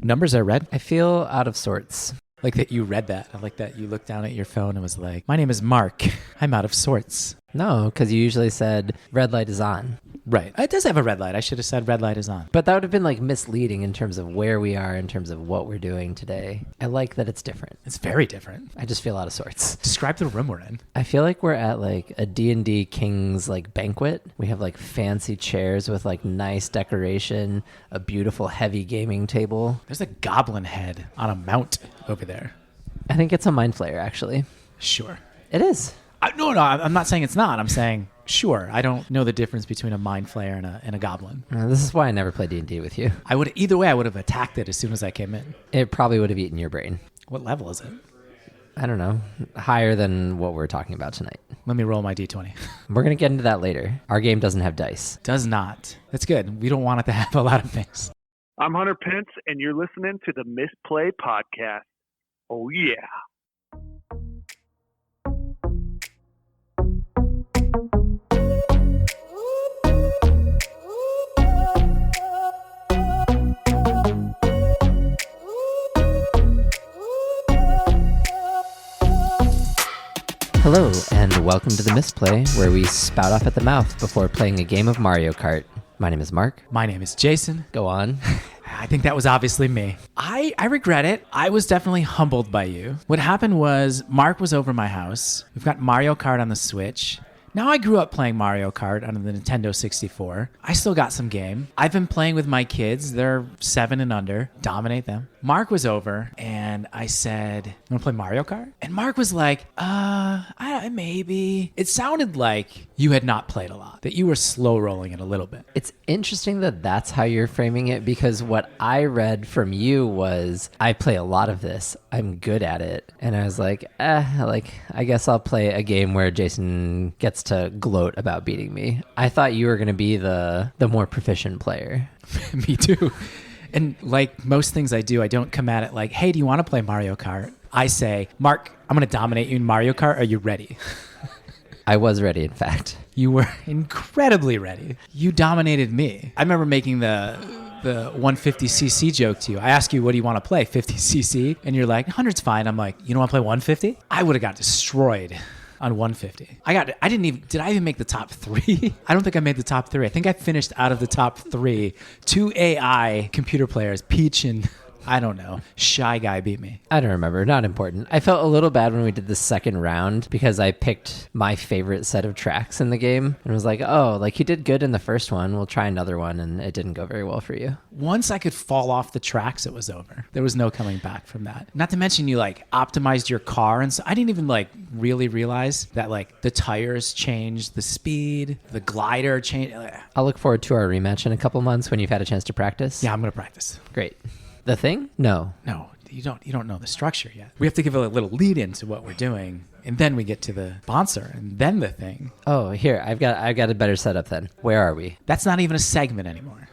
Numbers are red. I feel out of sorts. Like that you read that. I like that you looked down at your phone and was like, my name is Mark. I'm out of sorts. No, because you usually said red light is on. Right. It does have a red light. I should have said red light is on. But that would have been like misleading in terms of where we are, in terms of what we're doing today. I like that it's different. It's very different. I just feel out of sorts. Describe the room we're in. I feel like we're at like a D&D King's like banquet. We have like fancy chairs with like nice decoration, a beautiful heavy gaming table. There's a goblin head on a mount over there. I think it's a mind flayer, actually. Sure. It is. No, I'm not saying it's not. I'm saying, sure. I don't know the difference between a mind flayer and a goblin. This is why I never play D&D with you. Either way, I would have attacked it as soon as I came in. It probably would have eaten your brain. What level is it? I don't know. Higher than what we're talking about tonight. Let me roll my D20. We're going to get into that later. Our game doesn't have dice. Does not. That's good. We don't want it to have a lot of things. I'm Hunter Pence, and you're listening to the Misplay podcast. Oh, yeah. Hello, and welcome to the Misplay, where we spout off at the mouth before playing a game of Mario Kart. My name is Mark. My name is Jason. Go on. I think that was obviously me. I regret it. I was definitely humbled by you. What happened was Mark was over my house. We've got Mario Kart on the Switch. Now, I grew up playing Mario Kart on the Nintendo 64. I still got some game. I've been playing with my kids. They're 7 and under. Dominate them. Mark was over, and I said, "You want to play Mario Kart?" And Mark was like, maybe. It sounded like you had not played a lot, that you were slow rolling it a little bit. It's interesting that that's how you're framing it, because what I read from you was, I play a lot of this. I'm good at it. And I was like, I guess I'll play a game where Jason gets to gloat about beating me. I thought you were going to be the more proficient player. Me too. And like most things I do, I don't come at it like, hey, do you want to play Mario Kart? I say, Mark, I'm going to dominate you in Mario Kart. Are you ready? I was ready, in fact. You were incredibly ready. You dominated me. I remember making the 150cc joke to you. I asked you, what do you want to play, 50cc? And you're like, 100's fine. I'm like, you don't want to play 150? I would have got destroyed on 150. Did I even make the top 3? I don't think I made the top 3. I think I finished out of the top 3. 2 AI computer players, Peach and, I don't know, Shy Guy beat me. I don't remember. Not important. I felt a little bad when we did the second round because I picked my favorite set of tracks in the game and was like, oh, like you did good in the first one. We'll try another one. And it didn't go very well for you. Once I could fall off the tracks, it was over. There was no coming back from that. Not to mention you like optimized your car. And so I didn't even like really realize that like the tires changed, the speed, the glider changed. I'll look forward to our rematch in a couple months when you've had a chance to practice. Yeah, I'm going to practice. Great. The thing? No. No, you don't know the structure yet. We have to give a little lead into what we're doing, and then we get to the sponsor, and then the thing. Oh, here, I've got a better setup then. Where are we? That's not even a segment anymore.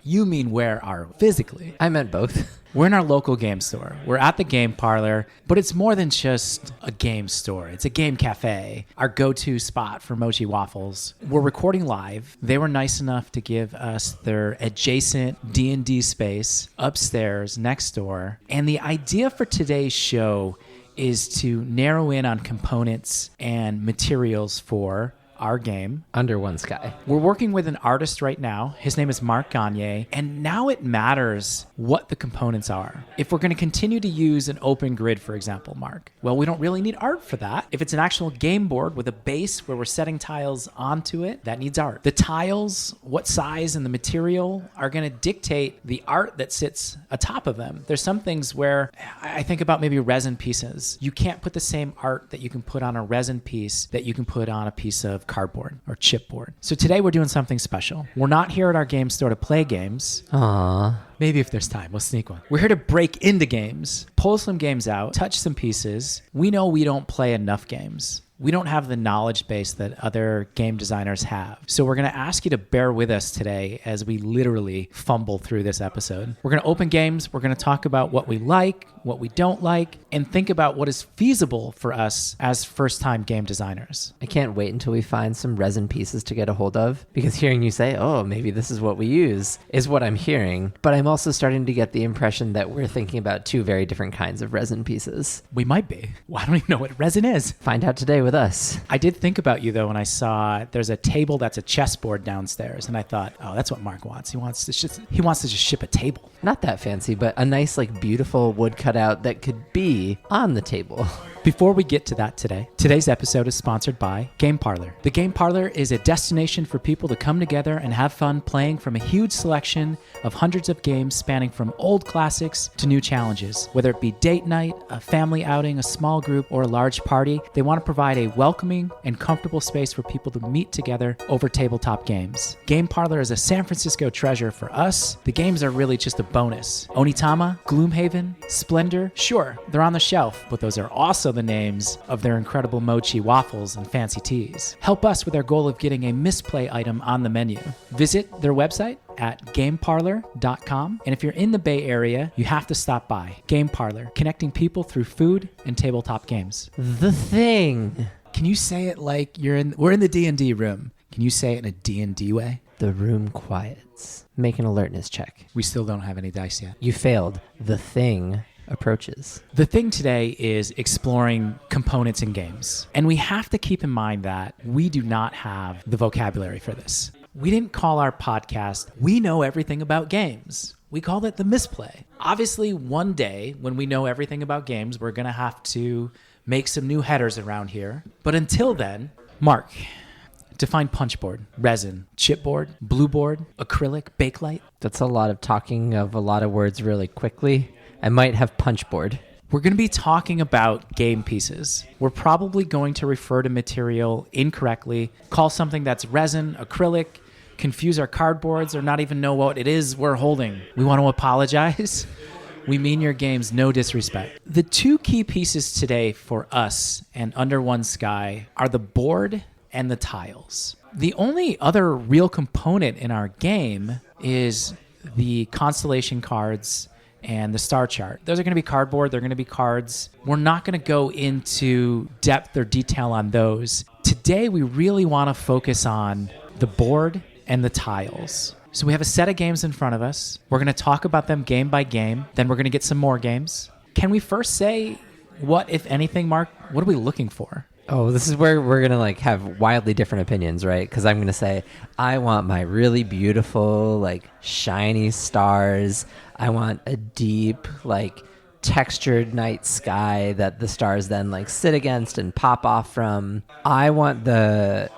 You mean where are we physically? I meant both. We're in our local game store. We're at the Game Parlour, but it's more than just a game store. It's a game cafe, our go-to spot for mochi waffles. We're recording live. They were nice enough to give us their adjacent D&D space upstairs next door. And the idea for today's show is to narrow in on components and materials for our game. Under One Sky. We're working with an artist right now. His name is Mark Gagne. And now it matters what the components are. If we're going to continue to use an open grid, for example, Mark, well, we don't really need art for that. If it's an actual game board with a base where we're setting tiles onto it, that needs art. The tiles, what size and the material are going to dictate the art that sits atop of them. There's some things where I think about maybe resin pieces. You can't put the same art that you can put on a resin piece that you can put on a piece of cardboard or chipboard. So today we're doing something special. We're not here at our game store to play games. Aww. Maybe if there's time, we'll sneak one. We're here to break into games, pull some games out, touch some pieces. We know we don't play enough games. We don't have the knowledge base that other game designers have. So we're going to ask you to bear with us today as we literally fumble through this episode. We're going to open games. We're going to talk about what we like, what we don't like, and think about what is feasible for us as first-time game designers. I can't wait until we find some resin pieces to get a hold of, because hearing you say, oh, maybe this is what we use, is what I'm hearing. But I'm also starting to get the impression that we're thinking about two very different kinds of resin pieces. We might be. Well, I don't even know what resin is. Find out today with us. I did think about you, though, when I saw there's a table that's a chessboard downstairs, and I thought, oh, that's what Mark wants. He wants to just ship a table. Not that fancy, but a nice, beautiful wood cutout that could be on the table. Before we get to that today's episode is sponsored by Game Parlour. The Game Parlour is a destination for people to come together and have fun playing from a huge selection of hundreds of games spanning from old classics to new challenges. Whether it be date night, a family outing, a small group, or a large party, they want to provide a welcoming and comfortable space for people to meet together over tabletop games. Game Parlour is a San Francisco treasure for us. The games are really just a bonus. Onitama, Gloomhaven, Splendor, sure, they're on the shelf, but those are also the names of their incredible mochi waffles and fancy teas. Help us with our goal of getting a Misplay item on the menu. Visit their website at gameparlor.com, and if you're in the Bay Area, you have to stop by. Game Parlour, connecting people through food and tabletop games. The Thing. Can you say it like we're in the D&D room? Can you say it in a D&D way? The room quiets. Make an alertness check. We still don't have any dice yet. You failed. The Thing approaches. The thing today is exploring components in games. And we have to keep in mind that we do not have the vocabulary for this. We didn't call our podcast, We Know Everything About Games. We called it The Misplay. Obviously, one day when we know everything about games, we're going to have to make some new headers around here. But until then, Mark, define punchboard, resin, chipboard, blueboard, acrylic, bakelite. That's a lot of talking of a lot of words really quickly. I might have punchboard. We're going to be talking about game pieces. We're probably going to refer to material incorrectly, call something that's resin, acrylic, confuse our cardboards, or not even know what it is we're holding. We want to apologize. We mean your games no disrespect. The two key pieces today for us and Under One Sky are the board and the tiles. The only other real component in our game is the constellation cards and the star chart. Those are going to be cardboard. They're going to be cards. We're not going to go into depth or detail on those. Today, we really want to focus on the board and the tiles. So we have a set of games in front of us. We're going to talk about them game by game. Then we're going to get some more games. Can we first say what, if anything, Mark, what are we looking for? Oh, this is where we're going to have wildly different opinions, right? Because I'm going to say, I want my really beautiful, shiny stars. I want a deep, textured night sky that the stars then sit against and pop off from. I want the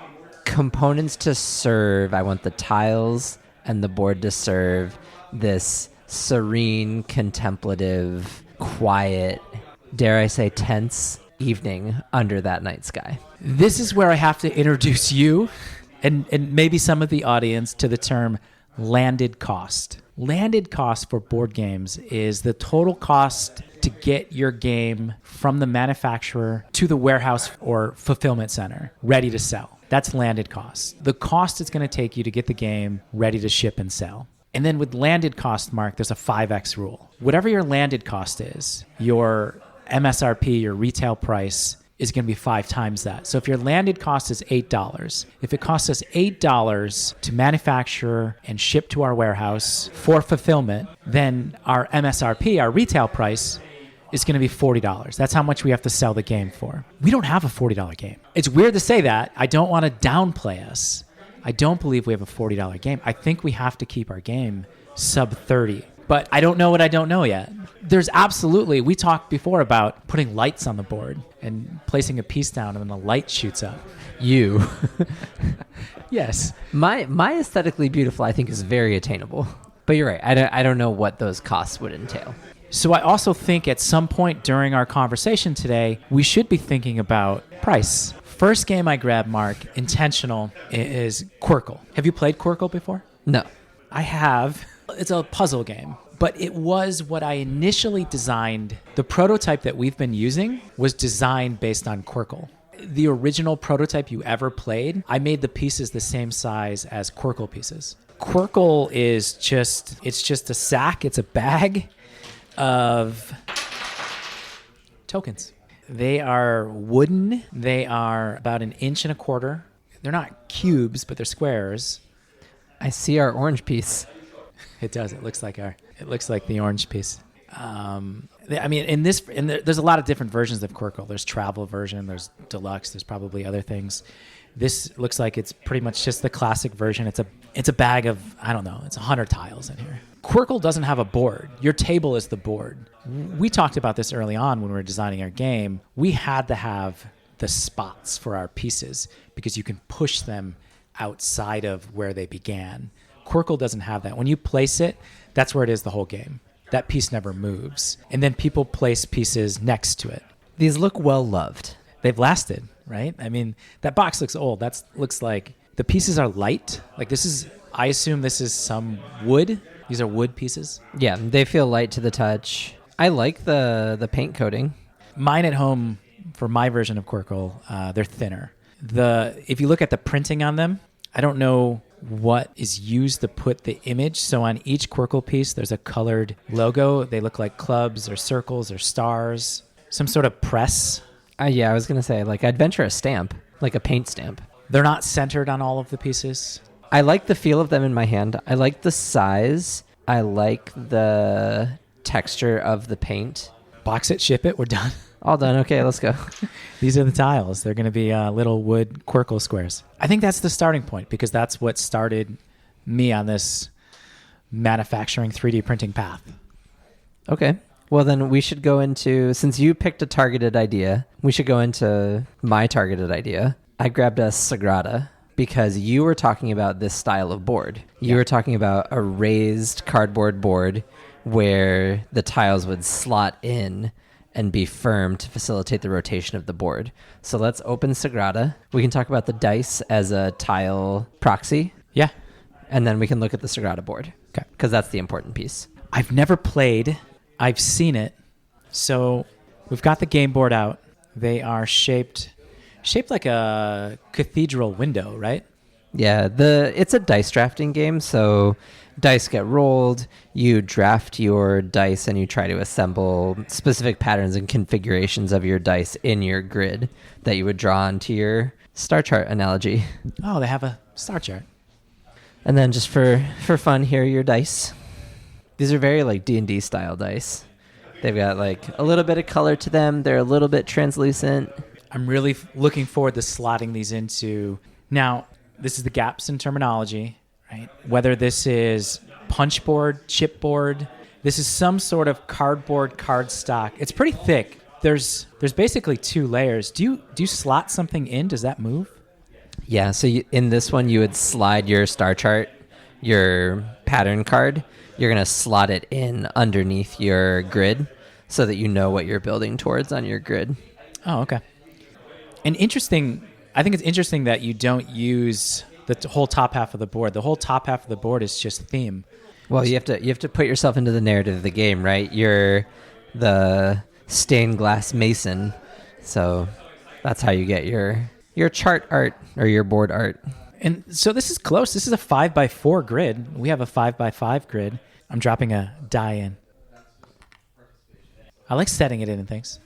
components to serve. I want the tiles and the board to serve this serene, contemplative, quiet, dare I say tense evening under that night sky. This is where I have to introduce you and maybe some of the audience to the term landed cost. Landed cost for board games is the total cost to get your game from the manufacturer to the warehouse or fulfillment center ready to sell. That's landed cost. The cost it's going to take you to get the game ready to ship and sell. And then with landed cost, Mark, there's a 5X rule. Whatever your landed cost is, your MSRP, your retail price, is going to be 5 times that. So if your landed cost is $8, if it costs us $8 to manufacture and ship to our warehouse for fulfillment, then our MSRP, our retail price, is going to be $40. That's how much we have to sell the game for. We don't have a $40 game. It's weird to say that. I don't want to downplay us. I don't believe we have a $40 game. I think we have to keep our game sub 30. But I don't know what I don't know yet. There's absolutely, we talked before about putting lights on the board and placing a piece down and then the light shoots up. You. Yes. My aesthetically beautiful, I think, is very attainable. But you're right. I don't know what those costs would entail. So I also think at some point during our conversation today, we should be thinking about price. First game I grabbed, Mark, intentional, is Quirkle. Have you played Quirkle before? No. I have. It's a puzzle game, but it was what I initially designed. The prototype that we've been using was designed based on Quirkle. the original prototype you ever played, I made the pieces the same size as Quirkle pieces. Quirkle is just a sack, it's a bag of tokens. They are wooden. They are about 1.25 inches. They're not cubes, but they're squares. I see our orange piece. It does. It looks like the orange piece. I mean, there's a lot of different versions of Quirkle. There's travel version. There's deluxe. There's probably other things. This looks like it's pretty much just the classic version. It's a bag of, I don't know, it's 100 tiles in here. Quirkle doesn't have a board. Your table is the board. We talked about this early on when we were designing our game. We had to have the spots for our pieces because you can push them outside of where they began. Quirkle doesn't have that. When you place it, that's where it is the whole game. That piece never moves. And then people place pieces next to it. These look well loved. They've lasted, right? I mean, that box looks old. That looks like the pieces are light. Like I assume this is some wood. These are wood pieces. Yeah, they feel light to the touch. I like the paint coating. Mine at home, for my version of Quirkle, they're thinner. If you look at the printing on them, I don't know what is used to put the image. So on each Quirkle piece, there's a colored logo. They look like clubs or circles or stars, some sort of press. Yeah, I was going to say, like, I'd venture a stamp, like a paint stamp. They're not centered on all of the pieces. I like the feel of them in my hand. I like the size. I like the texture of the paint. Box it, ship it, we're done. All done. Okay, let's go. These are the tiles. They're going to be little wood Quirkle squares. I think that's the starting point because that's what started me on this manufacturing 3D printing path. Okay. Well, then we should go into, since you picked a targeted idea, we should go into my targeted idea. I grabbed a Sagrada because you were talking about this style of board. You were talking about a raised cardboard board where the tiles would slot in and be firm to facilitate the rotation of the board. So let's open Sagrada. We can talk about the dice as a tile proxy. Yeah. And then we can look at the Sagrada board. Okay. Because that's the important piece. I've never played. I've seen it. So we've got the game board out. They are shaped like a cathedral window, right? Yeah, it's a dice drafting game, so dice get rolled, you draft your dice, and you try to assemble specific patterns and configurations of your dice in your grid that you would draw onto your star chart analogy. Oh, they have a star chart. And then just for fun, here are your dice. These are very like D&D style dice. They've got like a little bit of color to them. They're a little bit translucent. I'm really looking forward to slotting these into. Now, this is the gaps in terminology, right? Whether this is punch board, chipboard, this is some sort of cardboard cardstock. It's pretty thick. There's basically 2 layers. Do you slot something in? Does that move? Yeah, so in this one, you would slide your star chart, your pattern card. You're going to slot it in underneath your grid so that you know what you're building towards on your grid. Oh, okay. And I think it's interesting that you don't use the whole top half of the board. The whole top half of the board is just theme. Well, you have to put yourself into the narrative of the game, right? You're the stained glass mason, so that's how you get your chart art or your board art. And so this is close. This is a 5x4 grid. We have a 5x5 grid. I'm dropping a die in. I like setting it in and things.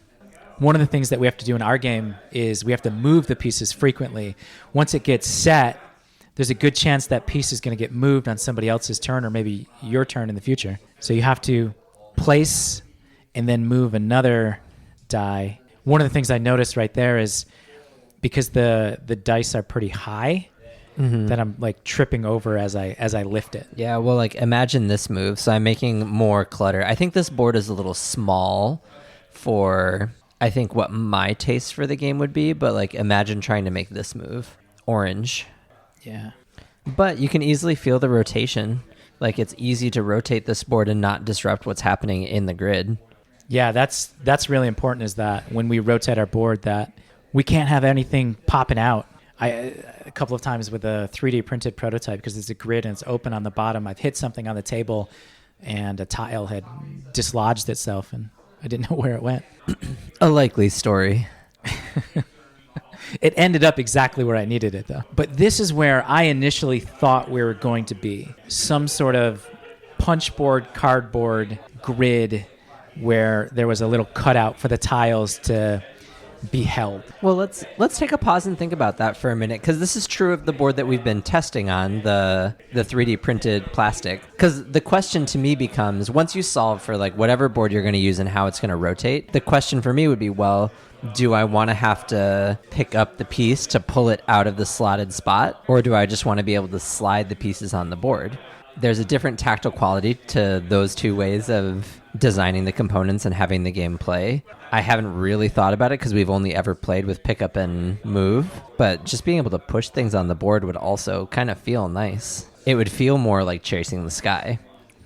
One of the things that we have to do in our game is we have to move the pieces frequently. Once it gets set, there's a good chance that piece is going to get moved on somebody else's turn or maybe your turn in the future. So you have to place and then move another die. One of the things I noticed right there is because the dice are pretty high, that I'm like tripping over as I lift it. Yeah, well, like imagine this move. So I'm making more clutter. I think this board is a little small for, I think, what my taste for the game would be, but like imagine trying to make this move. Orange. Yeah. But you can easily feel the rotation. Like it's easy to rotate this board and not disrupt what's happening in the grid. Yeah, that's really important is that when we rotate our board that we can't have anything popping out. A couple of times with a 3D printed prototype, because it's a grid and it's open on the bottom, I've hit something on the table and a tile had dislodged itself and I didn't know where it went. A likely story. It ended up exactly where I needed it, though. But this is where I initially thought we were going to be. Some sort of punchboard, cardboard grid where there was a little cutout for the tiles to be held. Well, let's take a pause and think about that for a minute, because this is true of the board that we've been testing on, the 3D printed plastic. Because the question to me becomes, once you solve for like whatever board you're going to use and how it's going to rotate, the question for me would be, well, do I want to have to pick up the piece to pull it out of the slotted spot, or do I just want to be able to slide the pieces on the board? There's a different tactile quality to those two ways of designing the components and having the game play. I haven't really thought about it because we've only ever played with pick up and move, but just being able to push things on the board would also kind of feel nice. It would feel more like chasing the sky.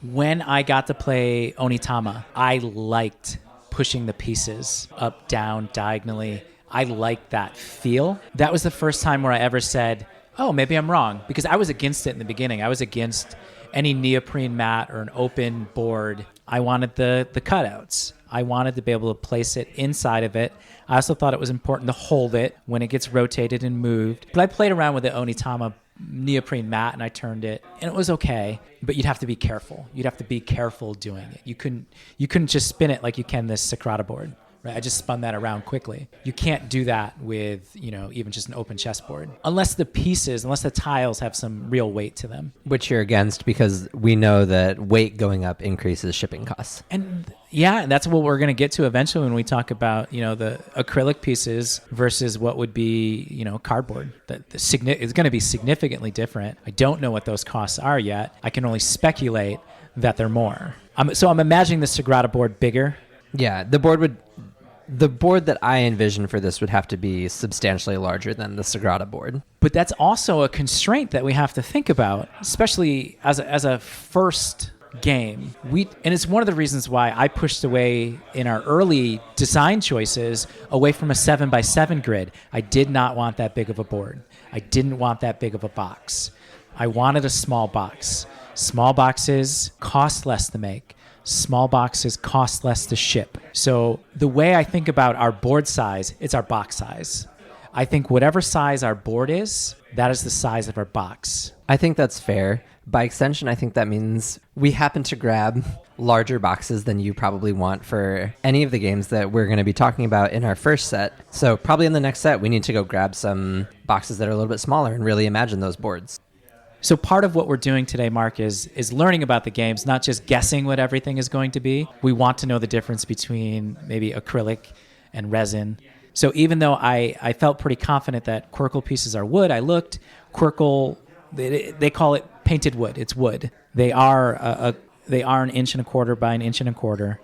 When I got to play Onitama, I liked pushing the pieces up, down, diagonally. I liked that feel. That was the first time where I ever said, oh, maybe I'm wrong, because I was against it in the beginning. I was against any neoprene mat or an open board. I wanted the cutouts. I wanted to be able to place it inside of it. I also thought it was important to hold it when it gets rotated and moved. But I played around with the Onitama neoprene mat and I turned it, and it was okay, but you'd have to be careful. You'd have to be careful doing it. You couldn't just spin it like you can this Sagrada board. Right, I just spun that around quickly. You can't do that with, even just an open chessboard. Unless the tiles have some real weight to them. Which you're against, because we know that weight going up increases shipping costs. And that's what we're going to get to eventually when we talk about, the acrylic pieces versus what would be, cardboard. It's going to be significantly different. I don't know what those costs are yet. I can only speculate that they're more. So I'm imagining the Sagrada board bigger. Yeah, the board that I envision for this would have to be substantially larger than the Sagrada board. But that's also a constraint that we have to think about, especially as a first game. And it's one of the reasons why I pushed away in our early design choices away from a 7x7 grid. I did not want that big of a board. I didn't want that big of a box. I wanted a small box. Small boxes cost less to make. Small boxes cost less to ship. So the way I think about our board size, it's our box size. I think whatever size our board is, that is the size of our box. I think that's fair. By extension, I think that means we happen to grab larger boxes than you probably want for any of the games that we're going to be talking about in our first set. So probably in the next set, we need to go grab some boxes that are a little bit smaller and really imagine those boards. So part of what we're doing today, Mark, is learning about the games, not just guessing what everything is going to be. We want to know the difference between maybe acrylic and resin. So even though I felt pretty confident that Quirkle pieces are wood, I looked. Quirkle, they call it painted wood. It's wood. They are an 1.25 inches by 1.25 inches.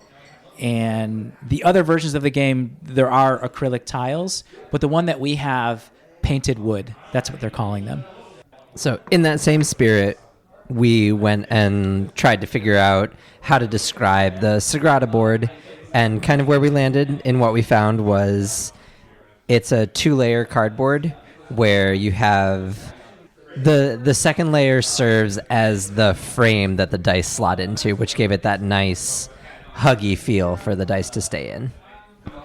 And the other versions of the game, there are acrylic tiles, but the one that we have, painted wood. That's what they're calling them. So in that same spirit, we went and tried to figure out how to describe the Sagrada board, and kind of where we landed in what we found was it's a 2-layer cardboard where you have the second layer serves as the frame that the dice slot into, which gave it that nice huggy feel for the dice to stay in.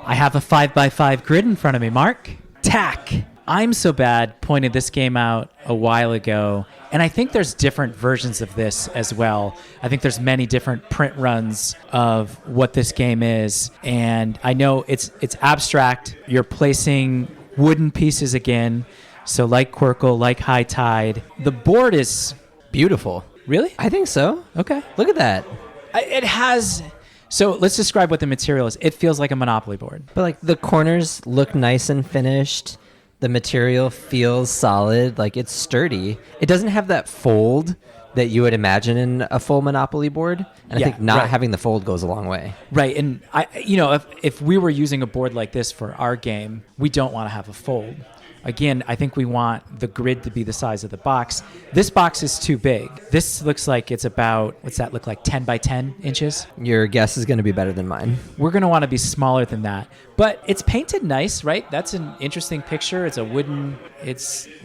I have a 5x5 grid in front of me, Mark. Tack! I'm So Bad pointed this game out a while ago, and I think there's different versions of this as well. I think there's many different print runs of what this game is, and I know it's abstract. You're placing wooden pieces again, so like Quirkle, like High Tide. The board is beautiful. Really? I think so. Okay. Look at that. It has... So let's describe what the material is. It feels like a Monopoly board. But like the corners look nice and finished. The material feels solid, like it's sturdy. It doesn't have that fold that you would imagine in a full Monopoly board. And I think not having the fold goes a long way. Right. And if we were using a board like this for our game, we don't want to have a fold. Again, I think we want the grid to be the size of the box. This box is too big. This looks like it's about, what's that look like, 10 by 10 inches? Your guess is going to be better than mine. We're going to want to be smaller than that. But it's painted nice, right? That's an interesting picture. It's a wooden,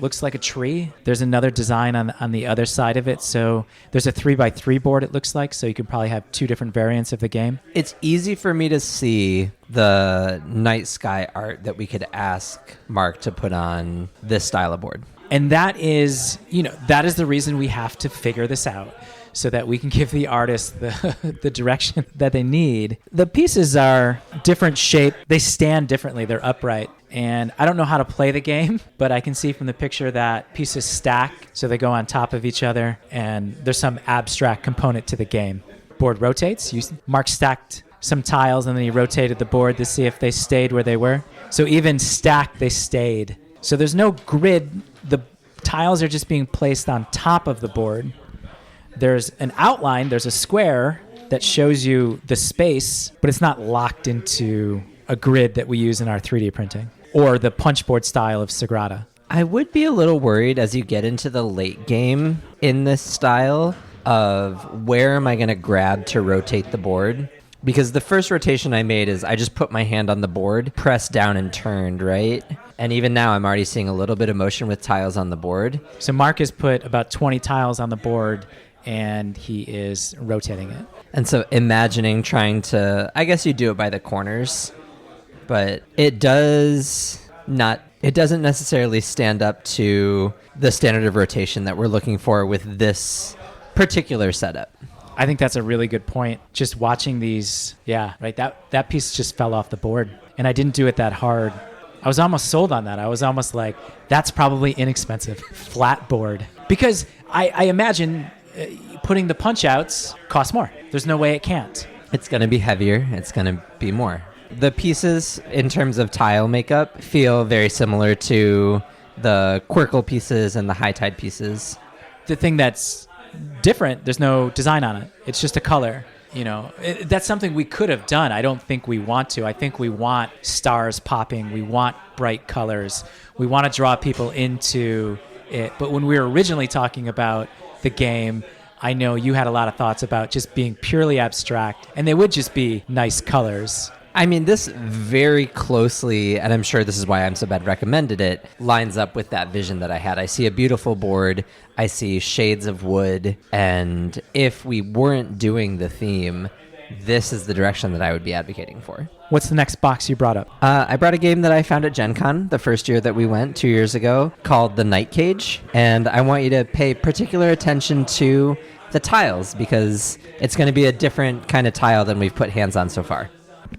looks like a tree. There's another design on the other side of it. So there's a 3x3 board, it looks like. So you can probably have two different variants of the game. It's easy for me to see the night sky art that we could ask Mark to put on this style of board. And that is the reason we have to figure this out, so that we can give the artist the direction that they need. The pieces are different shape. They stand differently. They're upright. And I don't know how to play the game, but I can see from the picture that pieces stack, so they go on top of each other, and there's some abstract component to the game. Board rotates. Mark stacked some tiles, and then he rotated the board to see if they stayed where they were. So even stacked, they stayed. So there's no grid. The tiles are just being placed on top of the board. There's an outline, there's a square that shows you the space, but it's not locked into a grid that we use in our 3D printing or the punchboard style of Sagrada. I would be a little worried as you get into the late game in this style of where am I going to grab to rotate the board? Because the first rotation I made is I just put my hand on the board, pressed down and turned, right? And even now I'm already seeing a little bit of motion with tiles on the board. So Mark has put about 20 tiles on the board, and he is rotating it. And so imagining trying to, I guess you do it by the corners, but it doesn't necessarily stand up to the standard of rotation that we're looking for with this particular setup. I think that's a really good point. Just watching these, right? That piece just fell off the board, and I didn't do it that hard. I was almost sold on that. I was almost like, that's probably inexpensive. Flat board. Because I imagine putting the punch outs costs more. There's no way it can't. It's going to be heavier. It's going to be more. The pieces, in terms of tile makeup, feel very similar to the Quirkle pieces and the High Tide pieces. The thing that's different, there's no design on it. It's just a color. That's something we could have done. I don't think we want to. I think we want stars popping. We want bright colors. We want to draw people into it. But when we were originally talking about the game, I know you had a lot of thoughts about just being purely abstract, and they would just be nice colors. I mean, this very closely, and I'm sure this is why I'm so bad recommended it, lines up with that vision that I had. I see a beautiful board. I see shades of wood. And if we weren't doing the theme, this is the direction that I would be advocating for. What's the next box you brought up? I brought a game that I found at Gen Con the first year that we went 2 years ago called The Night Cage. And I want you to pay particular attention to the tiles because it's going to be a different kind of tile than we've put hands on so far.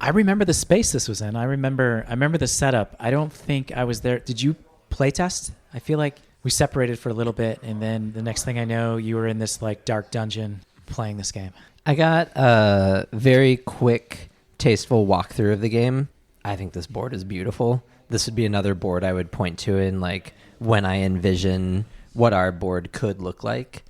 I remember the space this was in. I remember the setup. I don't think I was there. Did you play test? I feel like we separated for a little bit, and then the next thing I know, you were in this like dark dungeon playing this game. I got a very quick, tasteful walkthrough of the game. I think this board is beautiful. This would be another board I would point to in like when I envision what our board could look like.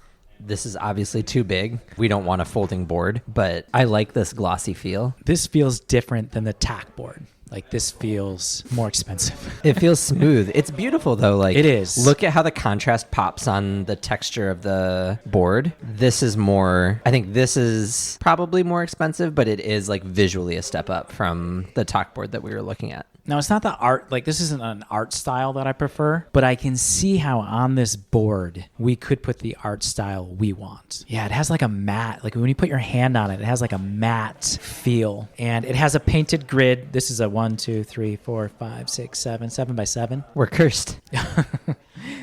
This is obviously too big. We don't want a folding board, but I like this glossy feel. This feels different than the tack board. Like this feels more expensive. It feels smooth. It's beautiful though. Like it is. Look at how the contrast pops on the texture of the board. This is more, I think this is probably more expensive, but it is like visually a step up from the talk board that we were looking at. Now, it's not the art, like this isn't an art style that I prefer, but I can see how on this board we could put the art style we want. Yeah, it has like a matte, like when you put your hand on it, it has like a matte feel. And it has a painted grid. This is a 1, 2, 3, 4, 5, 6, 7, 7 by 7. We're cursed.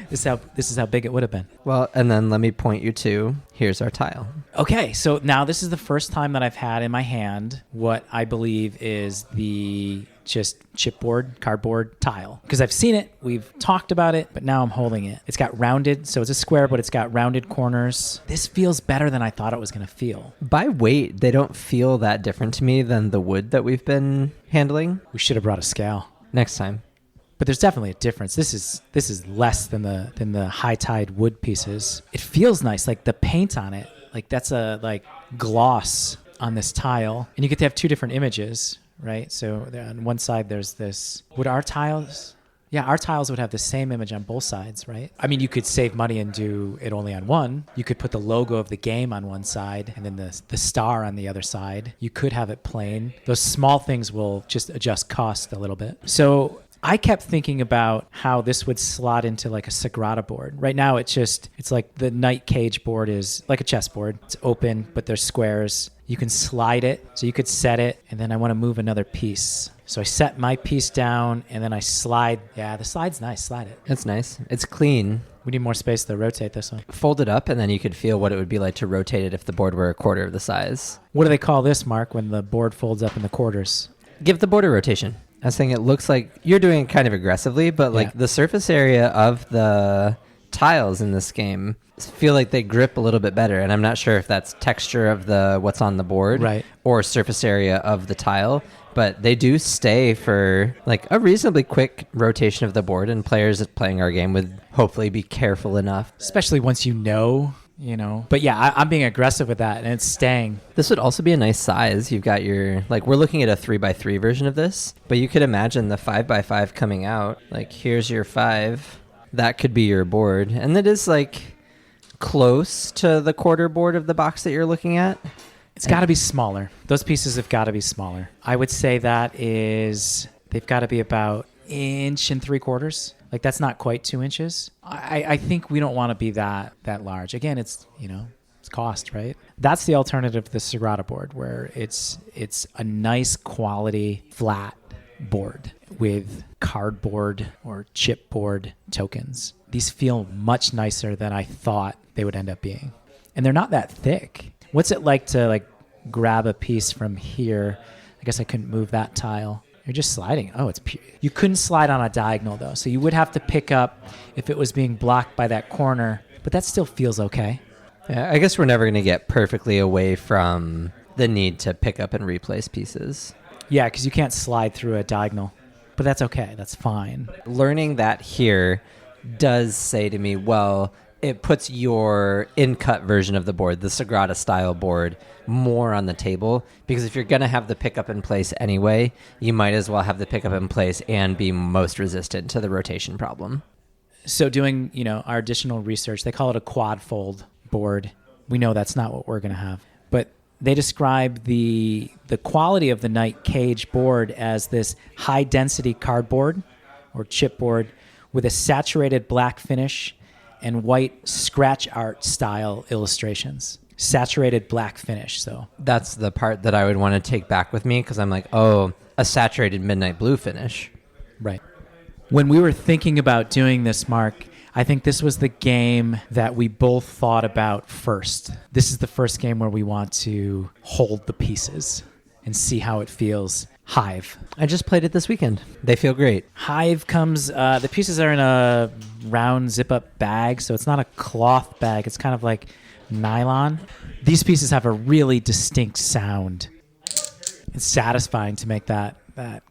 This is how big it would have been. Well, and then let me point you to, here's our tile. Okay, so now this is the first time that I've had in my hand what I believe is the just chipboard, cardboard tile. Because I've seen it, we've talked about it, but now I'm holding it. It's got rounded, so it's a square, but it's got rounded corners. This feels better than I thought it was going to feel. By weight, they don't feel that different to me than the wood that we've been handling. We should have brought a scale. Next time. But there's definitely a difference. This is less than the high tide wood pieces. It feels nice, like the paint on it. Like that's a like gloss on this tile, and you get to have two different images, right? So on one side there's this. Would our tiles? Yeah, our tiles would have the same image on both sides, right? I mean, you could save money and do it only on one. You could put the logo of the game on one side and then the star on the other side. You could have it plain. Those small things will just adjust cost a little bit. So I kept thinking about how this would slot into like a Sagrada board. Right now, it's like the Night Cage board is like a chessboard. It's open, but there's squares. You can slide it. So you could set it, and then I want to move another piece. So I set my piece down, and then I slide. Yeah, the slide's nice. Slide it. It's nice. It's clean. We need more space to rotate this one. Fold it up, and then you could feel what it would be like to rotate it if the board were a quarter of the size. What do they call this, Mark, when the board folds up in the quarters? Give the board a rotation. I was saying it looks like you're doing it kind of aggressively, but like the surface area of the tiles in this game feel like they grip a little bit better, and I'm not sure if that's texture of the what's on the board or surface area of the tile, but they do stay for like a reasonably quick rotation of the board, and players playing our game would hopefully be careful enough, especially once you know. But yeah, I'm being aggressive with that, and it's staying. This would also be a nice size. You've got your, like, we're looking at a 3x3 version of this, but you could imagine the 5x5 coming out. Like, here's your 5. That could be your board. And it is, like, close to the quarter board of the box that you're looking at. It's got to be smaller. Those pieces have got to be smaller. I would say they've got to be about 1 3/4 inches. Like, that's not quite 2 inches. I think we don't want to be that large. Again, it's cost, right? That's the alternative to the Sagrada board, where it's a nice quality flat board with cardboard or chipboard tokens. These feel much nicer than I thought they would end up being. And they're not that thick. What's it like to grab a piece from here? I guess I couldn't move that tile. You're just sliding. Oh, it's pure. You couldn't slide on a diagonal, though. So you would have to pick up if it was being blocked by that corner. But that still feels okay. Yeah, I guess we're never going to get perfectly away from the need to pick up and replace pieces. Yeah, because you can't slide through a diagonal. But that's okay. That's fine. Learning that here does say to me, well, it puts your in-cut version of the board, the Sagrada style board, more on the table, because if you're going to have the pickup in place anyway, you might as well have the pickup in place and be most resistant to the rotation problem. So doing, our additional research, they call it a quad fold board. We know that's not what we're going to have. But they describe the quality of the Knight Cage board as this high-density cardboard or chipboard with a saturated black finish and white scratch art style illustrations. Saturated black finish, so. That's the part that I would want to take back with me, because I'm like, oh, a saturated midnight blue finish. Right. When we were thinking about doing this, Mark, I think this was the game that we both thought about first. This is the first game where we want to hold the pieces and see how it feels. Hive. I just played it this weekend. They feel great. Hive comes, the pieces are in a round zip-up bag, so it's not a cloth bag. It's kind of like nylon. These pieces have a really distinct sound. It's satisfying to make that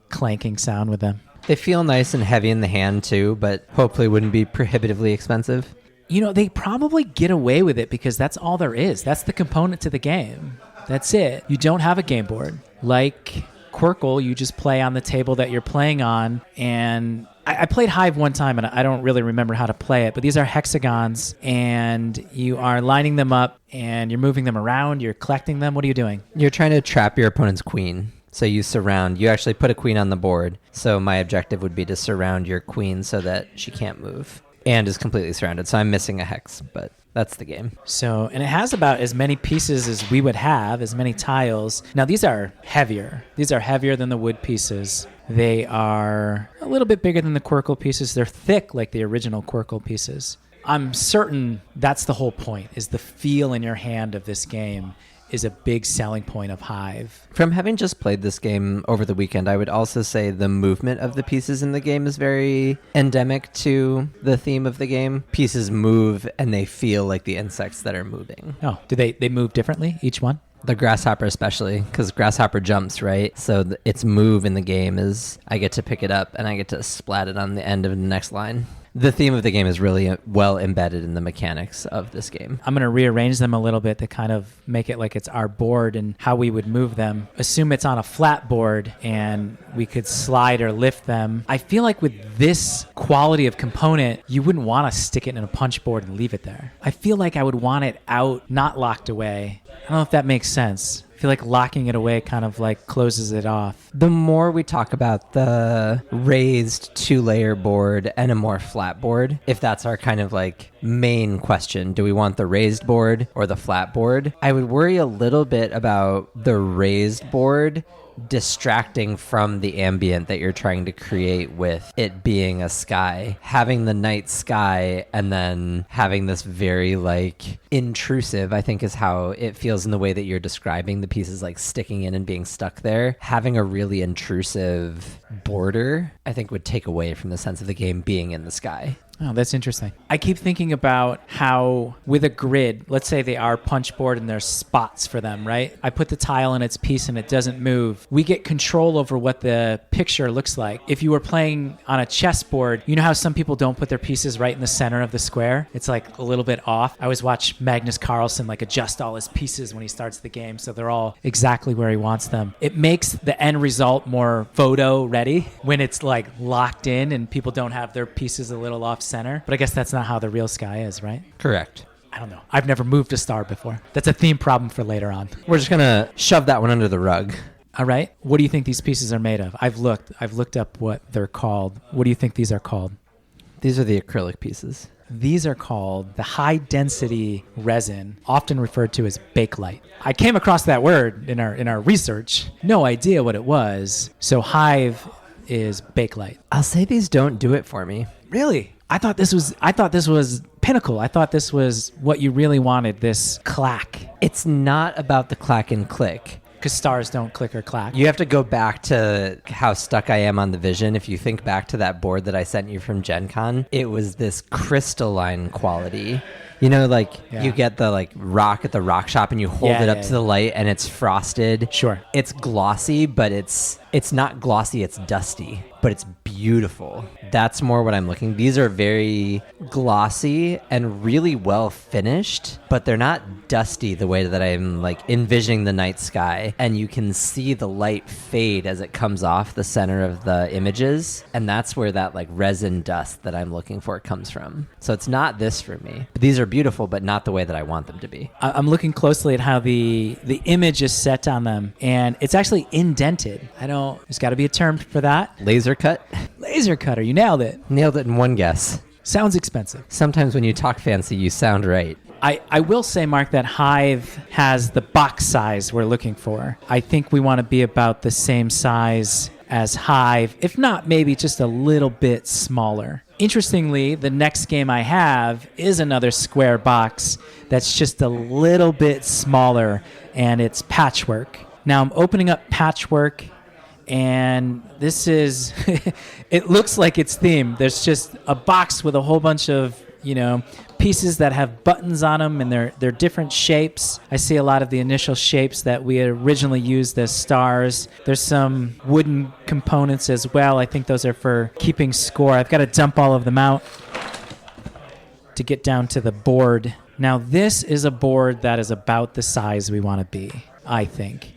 clanking sound with them. They feel nice and heavy in the hand too, but hopefully wouldn't be prohibitively expensive. They probably get away with it because that's all there is. That's the component to the game. That's it. You don't have a game board. Like Quirkle, you just play on the table that you're playing on. And I played Hive one time, and I don't really remember how to play it, but these are hexagons, and you are lining them up, and you're moving them around, you're collecting them. What are you doing? You're trying to trap your opponent's queen. So you actually put a queen on the board. So my objective would be to surround your queen so that she can't move and is completely surrounded. So I'm missing a hex, but that's the game. So, and it has about as many pieces as we would have, as many tiles. Now, these are heavier. These are heavier than the wood pieces. They are a little bit bigger than the Quirkle pieces. They're thick like the original Quirkle pieces. I'm certain that's the whole point, is the feel in your hand of this game is a big selling point of Hive. From having just played this game over the weekend, I would also say the movement of the pieces in the game is very endemic to the theme of the game. Pieces move and they feel like the insects that are moving. Oh, do they move differently, each one? The grasshopper especially, because grasshopper jumps, right? So its move in the game is I get to pick it up and I get to splat it on the end of the next line. The theme of the game is really well embedded in the mechanics of this game. I'm going to rearrange them a little bit to kind of make it like it's our board and how we would move them. Assume it's on a flat board and we could slide or lift them. I feel like with this quality of component, you wouldn't want to stick it in a punch board and leave it there. I feel like I would want it out, not locked away. I don't know if that makes sense. I feel like locking it away kind of like closes it off. The more we talk about the raised 2-layer board and a more flat board, if that's our kind of like main question, do we want the raised board or the flat board? I would worry a little bit about the raised board distracting from the ambient that you're trying to create with it being a sky. Having the night sky and then having this very like intrusive, I think is how it feels in the way that you're describing the pieces like sticking in and being stuck there. Having a really intrusive border, I think would take away from the sense of the game being in the sky. Oh, that's interesting. I keep thinking about how with a grid, let's say they are punch board and there's spots for them, right? I put the tile in its piece and it doesn't move. We get control over what the picture looks like. If you were playing on a chessboard, you know how some people don't put their pieces right in the center of the square? It's like a little bit off. I always watch Magnus Carlsen like adjust all his pieces when he starts the game so they're all exactly where he wants them. It makes the end result more photo ready when it's like locked in and people don't have their pieces a little off center. But I guess that's not how the real sky is, right? Correct. I don't know. I've never moved a star before. That's a theme problem for later on. We're just gonna shove that one under the rug. All right. What do you think these pieces are made of? I've looked up what they're called. What do you think these are called? These are the acrylic pieces. These are called the high-density resin, often referred to as bakelite. I came across that word in our research. No idea what it was. So Hive is bakelite. I'll say these don't do it for me. Really? I thought this was pinnacle. I thought this was what you really wanted, this clack. It's not about the clack and click. Because stars don't click or clack. You have to go back to how stuck I am on the vision. If you think back to that board that I sent you from Gen Con, it was this crystalline quality. You know, like you get the like rock at the rock shop and you hold it up to the light and it's frosted. Sure. It's glossy, but it's not glossy, it's dusty, but it's beautiful. That's more what I'm looking. These are very glossy and really well finished, but they're not dusty the way that I'm like envisioning the night sky. And you can see the light fade as it comes off the center of the images. And that's where that like resin dust that I'm looking for comes from. So it's not this for me. But these are beautiful, but not the way that I want them to be. I'm looking closely at how the image is set on them, and it's actually indented. There's got to be a term for that. Laser cut? Laser cutter. You nailed it. Nailed it in one guess. Sounds expensive. Sometimes when you talk fancy, you sound right. I will say, Mark, that Hive has the box size we're looking for. I think we want to be about the same size as Hive, if not maybe just a little bit smaller. Interestingly, the next game I have is another square box that's just a little bit smaller, and it's Patchwork. Now I'm opening up Patchwork, and this is, it looks like it's themed. There's just a box with a whole bunch of, pieces that have buttons on them, and they're different shapes. I see a lot of the initial shapes that we had originally used as stars. There's some wooden components as well. I think those are for keeping score. I've got to dump all of them out to get down to the board. Now, this is a board that is about the size we want to be, I think.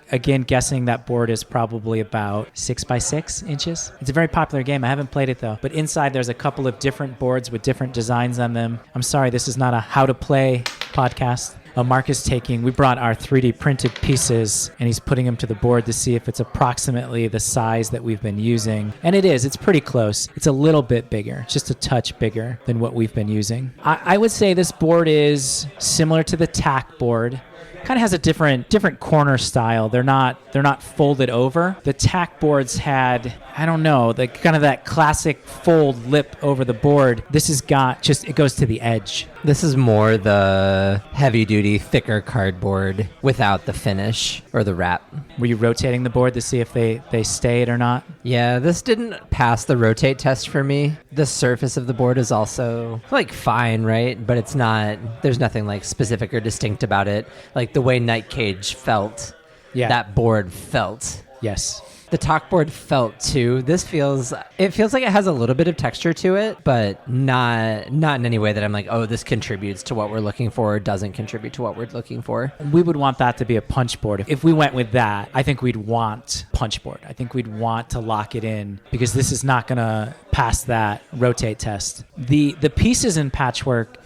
Again, guessing that board is probably about 6 by 6 inches. It's a very popular game. I haven't played it, though. But inside, there's a couple of different boards with different designs on them. I'm sorry, this is not a how-to-play podcast. Mark is we brought our 3D printed pieces, and he's putting them to the board to see if it's approximately the size that we've been using. And it is. It's pretty close. It's a little bit bigger, just a touch bigger than what we've been using. I would say this board is similar to the TAC board. Kind of has a different corner style. They're not folded over. The TAC boards had, I don't know, the kind of that classic fold lip over the board. This has got it goes to the edge. This is more the heavy duty, thicker cardboard without the finish or the wrap. Were you rotating the board to see if they stayed or not? Yeah, this didn't pass the rotate test for me. The surface of the board is also like fine, right? But it's not, there's nothing like specific or distinct about it. Like the way Night Cage felt, that board felt. Yes. The talk board felt too. It feels like it has a little bit of texture to it, but not in any way that I'm like, oh, this contributes to what we're looking for or doesn't contribute to what we're looking for. We would want that to be a punch board. If we went with that, I think we'd want punch board. I think we'd want to lock it in because this is not going to pass that rotate test. The pieces in Patchwork,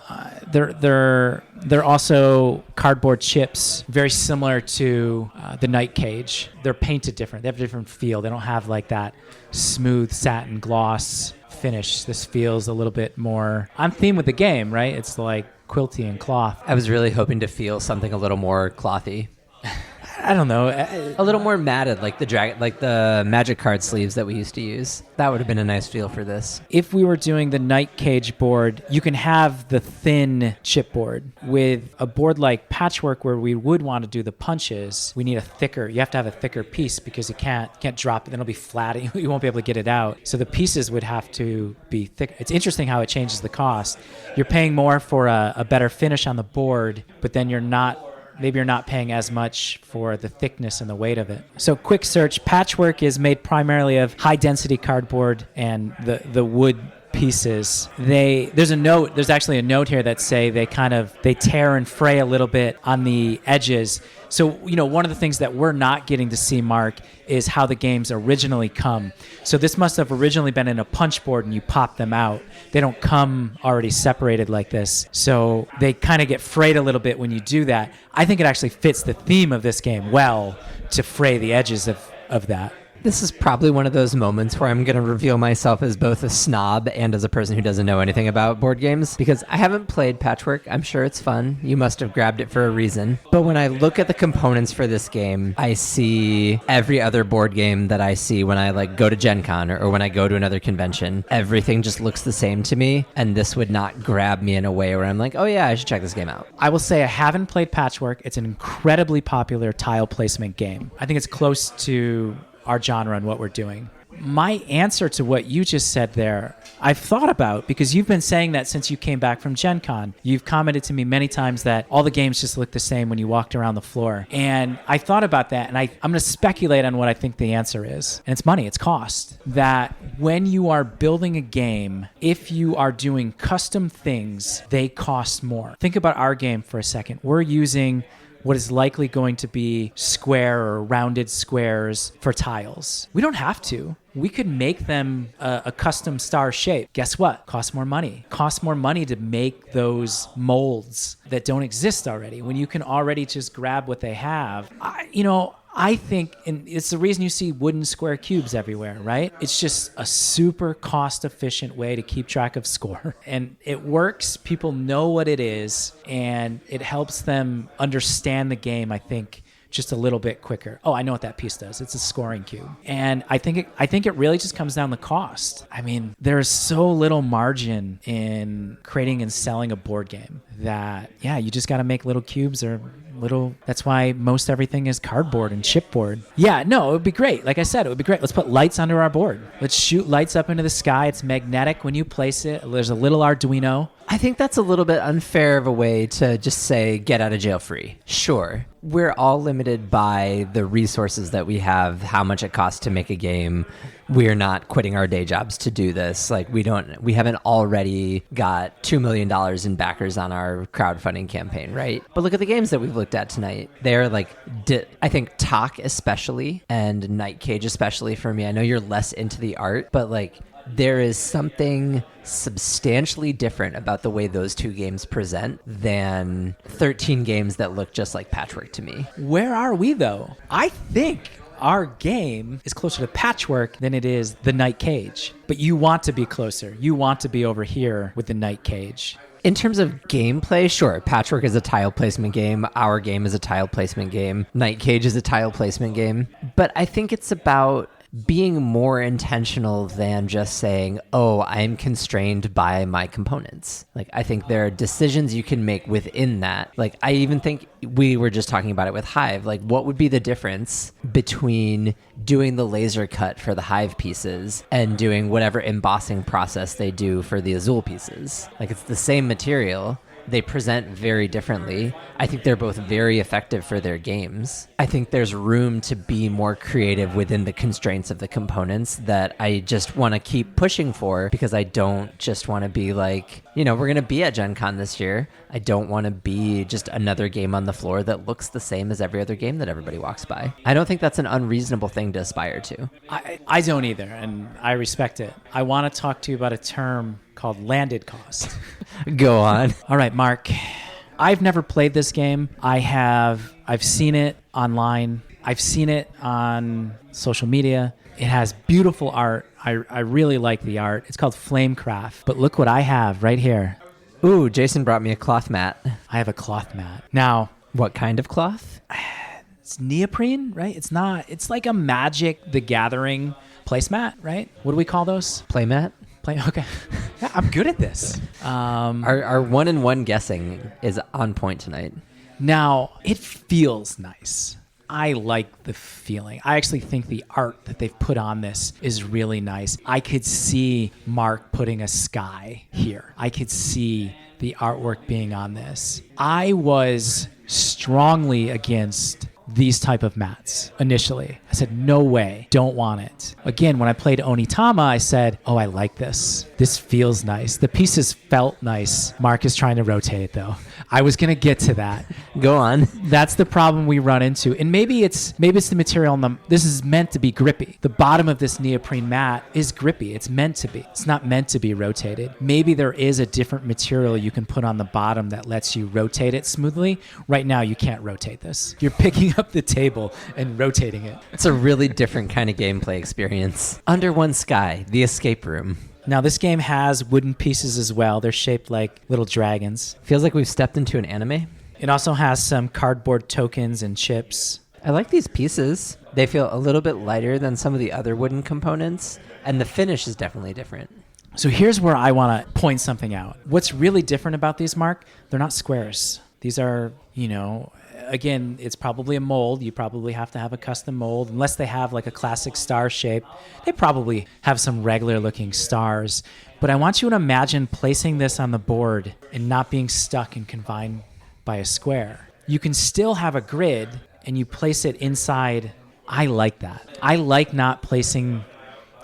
They're also cardboard chips, very similar to the Night Cage. They're painted different. They have a different feel. They don't have like that smooth satin gloss finish. This feels a little bit more on theme with the game, right? It's like quilty and cloth. I was really hoping to feel something a little more clothy. I don't know. A little more matted, like the Magic card sleeves that we used to use. That would have been a nice feel for this. If we were doing the Night Cage board, you can have the thin chipboard. With a board like Patchwork, where we would want to do the punches, we need you have to have a thicker piece because you can't drop it. Then it'll be flat. You won't be able to get it out. So the pieces would have to be thick. It's interesting how it changes the cost. You're paying more for a better finish on the board, but then maybe you're not paying as much for the thickness and the weight of it. So quick search, Patchwork is made primarily of high density cardboard and the wood pieces. There's actually a note here that say they tear and fray a little bit on the edges. So, one of the things that we're not getting to see, Mark, is how the games originally come. So this must have originally been in a punch board and you pop them out. They don't come already separated like this. So they kind of get frayed a little bit when you do that. I think it actually fits the theme of this game well to fray the edges of that. This is probably one of those moments where I'm going to reveal myself as both a snob and as a person who doesn't know anything about board games, because I haven't played Patchwork. I'm sure it's fun. You must have grabbed it for a reason. But when I look at the components for this game, I see every other board game that I see when I go to Gen Con or when I go to another convention. Everything just looks the same to me, and this would not grab me in a way where I'm like, oh yeah, I should check this game out. I will say I haven't played Patchwork. It's an incredibly popular tile placement game. I think it's close to our genre and what we're doing. My answer to what you just said there, I've thought about, because you've been saying that since you came back from Gen Con. You've commented to me many times that all the games just look the same when you walked around the floor. And I thought about that, and I'm going to speculate on what I think the answer is. And it's money, it's cost. That when you are building a game, if you are doing custom things, they cost more. Think about our game for a second. We're using what is likely going to be square or rounded squares for tiles. We don't have to. We could make them a custom star shape. Guess what? Costs more money. Costs more money to make those molds that don't exist already, when you can already just grab what they have. I think, and it's the reason you see wooden square cubes everywhere, right? It's just a super cost-efficient way to keep track of score. And it works. People know what it is, and it helps them understand the game, I think, just a little bit quicker. Oh, I know what that piece does. It's a scoring cube. And I think it really just comes down to cost. I mean, there's so little margin in creating and selling a board game that, you just got to make little cubes or little. That's why most everything is cardboard and chipboard. Yeah, no, it would be great. Like I said, it would be great. Let's put lights under our board. Let's shoot lights up into the sky. It's magnetic when you place it. There's a little Arduino. I think that's a little bit unfair of a way to just say get out of jail free. Sure, we're all limited by the resources that we have, how much it costs to make a game. We're not quitting our day jobs to do this. we haven't already got $2 million in backers on our crowdfunding campaign, right? But look at the games that we've looked at tonight. They're I think Talk especially and Night Cage especially for me. I know you're less into the art, but there is something substantially different about the way those two games present than 13 games that look just like Patchwork to me. Where are we, though? I think our game is closer to Patchwork than it is the Night Cage. But you want to be closer. You want to be over here with the Night Cage. In terms of gameplay, sure, Patchwork is a tile placement game. Our game is a tile placement game. Night Cage is a tile placement game. But I think it's about being more intentional than just saying, oh, I'm constrained by my components. I think there are decisions you can make within that. I even think we were just talking about it with Hive. What would be the difference between doing the laser cut for the Hive pieces and doing whatever embossing process they do for the Azul pieces? It's the same material. They present very differently. I think they're both very effective for their games. I think there's room to be more creative within the constraints of the components that I just want to keep pushing for, because I don't just want to be we're going to be at Gen Con this year. I don't want to be just another game on the floor that looks the same as every other game that everybody walks by. I don't think that's an unreasonable thing to aspire to. I don't either, and I respect it. I want to talk to you about a term called landed cost. Go on. All right, Mark. I've never played this game. I've seen it online. I've seen it on social media. It has beautiful art. I really like the art. It's called Flamecraft. But look what I have right here. Ooh, Jason brought me a cloth mat. I have a cloth mat. Now, what kind of cloth? It's neoprene, right? It's like a Magic the Gathering placemat, right? What do we call those? Playmat? Okay. Yeah, I'm good at this. Our 1-in-1 guessing is on point tonight. Now, it feels nice. I like the feeling. I actually think the art that they've put on this is really nice. I could see Mark putting a sky here. I could see the artwork being on this. I was strongly against these type of mats initially. I said, no way, don't want it. Again, when I played Onitama, I said, oh, I like this. This feels nice. The pieces felt nice. Mark is trying to rotate it though. I was going to get to that. Go on. That's the problem we run into. And maybe it's the material. This is meant to be grippy. The bottom of this neoprene mat is grippy. It's meant to be. It's not meant to be rotated. Maybe there is a different material you can put on the bottom that lets you rotate it smoothly. Right now, you can't rotate this. You're picking up the table and rotating it. It's a really different kind of gameplay experience. Under One Sky, the escape room. Now, this game has wooden pieces as well. They're shaped like little dragons. Feels like we've stepped into an anime. It also has some cardboard tokens and chips. I like these pieces. They feel a little bit lighter than some of the other wooden components, and the finish is definitely different. So here's where I want to point something out. What's really different about these, Mark, they're not squares. These are, again, it's probably a mold. You probably have to have a custom mold. Unless they have like a classic star shape, they probably have some regular looking stars. But I want you to imagine placing this on the board and not being stuck and confined by a square. You can still have a grid and you place it inside. I like that. I like not placing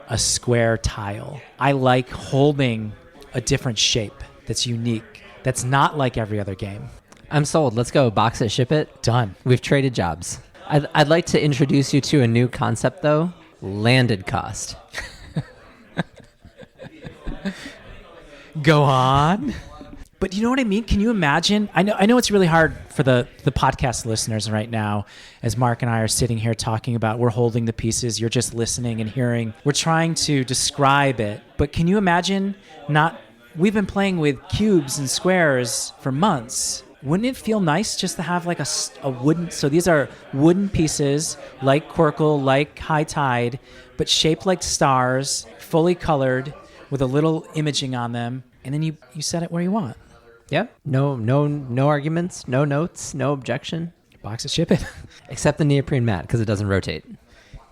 a square tile. I like holding a different shape that's unique, that's not like every other game. I'm sold. Let's go. Box it, ship it. Done. We've traded jobs. I'd like to introduce you to a new concept, though. Landed cost. Go on. But you know what I mean? Can you imagine? I know it's really hard for the podcast listeners right now, as Mark and I are sitting here talking about, we're holding the pieces, you're just listening and hearing. We're trying to describe it. But can you imagine we've been playing with cubes and squares for months. Wouldn't it feel nice just to have like a wooden, so these are wooden pieces like Quirkle, like High Tide, but shaped like stars, fully colored with a little imaging on them, and then you set it where you want. Yeah. No arguments, no notes, no objection. Box it, ship it. Except the neoprene mat, because it doesn't rotate.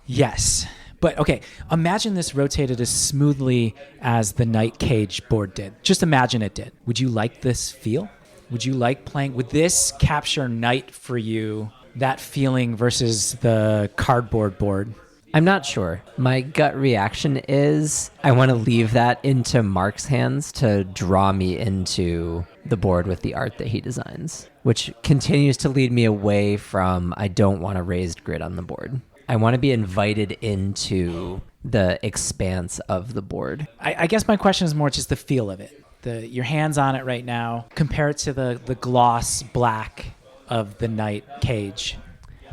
Yes. But okay, imagine this rotated as smoothly as the Night Cage board did. Just imagine it did. Would you like this feel? Would you like playing? Would this capture Night for you, that feeling versus the cardboard board? I'm not sure. My gut reaction is I want to leave that into Mark's hands to draw me into the board with the art that he designs, which continues to lead me away from I don't want a raised grid on the board. I want to be invited into the expanse of the board. I guess my question is more just the feel of it. Your hands on it right now. Compare it to the gloss black of the Night Cage.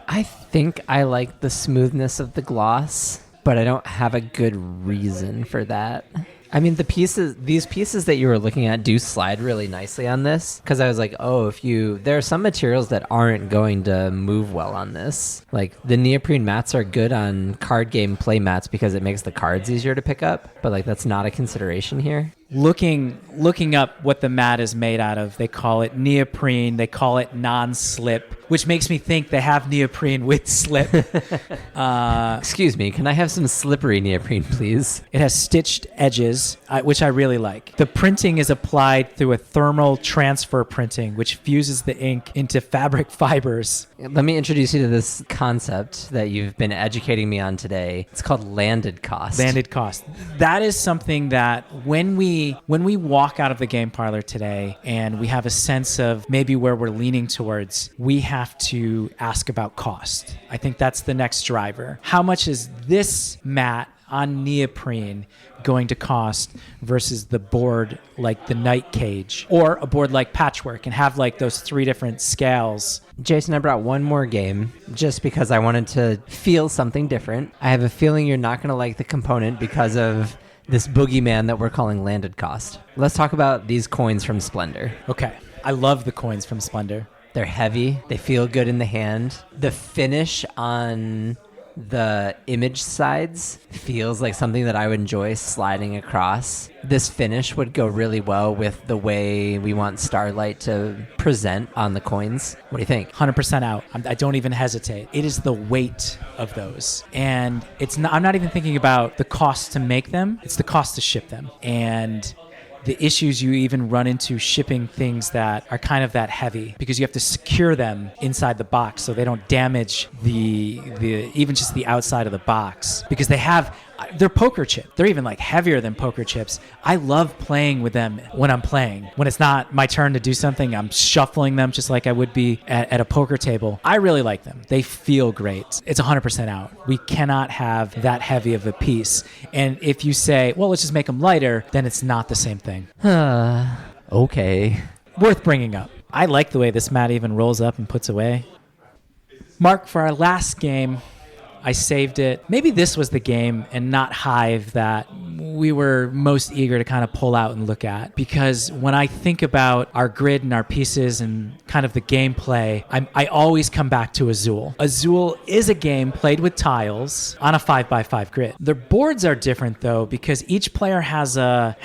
I think I like the smoothness of the gloss, but I don't have a good reason for that. I mean, these pieces that you were looking at do slide really nicely on this, because I was like, there are some materials that aren't going to move well on this. Like the neoprene mats are good on card game play mats because it makes the cards easier to pick up, but like that's not a consideration here. Looking up what the mat is made out of, they call it neoprene, they call it non-slip, which makes me think they have neoprene with slip. Excuse me, can I have some slippery neoprene, please? It has stitched edges, which I really like. The printing is applied through a thermal transfer printing, which fuses the ink into fabric fibers. Let me introduce you to this concept that you've been educating me on today. It's called landed cost. Landed cost. That is something that when we me, when we walk out of the game parlor today and we have a sense of maybe where we're leaning towards, we have to ask about cost. I think that's the next driver. How much is this mat on neoprene going to cost versus the board like the Night Cage or a board like Patchwork, and have like those 3 different scales? Jason, I brought one more game just because I wanted to feel something different. I have a feeling you're not going to like the component because of this boogeyman that we're calling landed cost. Let's talk about these coins from Splendor. Okay. I love the coins from Splendor. They're heavy. They feel good in the hand. The finish on the image sides feels like something that I would enjoy sliding across. This finish would go really well with the way we want Starlight to present on the coins. What do you think? 100% out. I don't even hesitate. It is the weight of those. And I'm not even thinking about the cost to make them. It's the cost to ship them. And the issues you even run into shipping things that are kind of that heavy, because you have to secure them inside the box so they don't damage the even just the outside of the box, because they're poker chip. They're even like heavier than poker chips. I love playing with them when I'm playing. When it's not my turn to do something, I'm shuffling them just like I would be at a poker table. I really like them. They feel great. It's 100% out. We cannot have that heavy of a piece. And if you say, well, let's just make them lighter, then it's not the same thing. Okay. Worth bringing up. I like the way this mat even rolls up and puts away. Mark, for our last game, I saved it. Maybe this was the game and not Hive that we were most eager to kind of pull out and look at, because when I think about our grid and our pieces and kind of the gameplay, I always come back to Azul. Azul is a game played with tiles on a 5x5 grid. Their boards are different though, because each player has a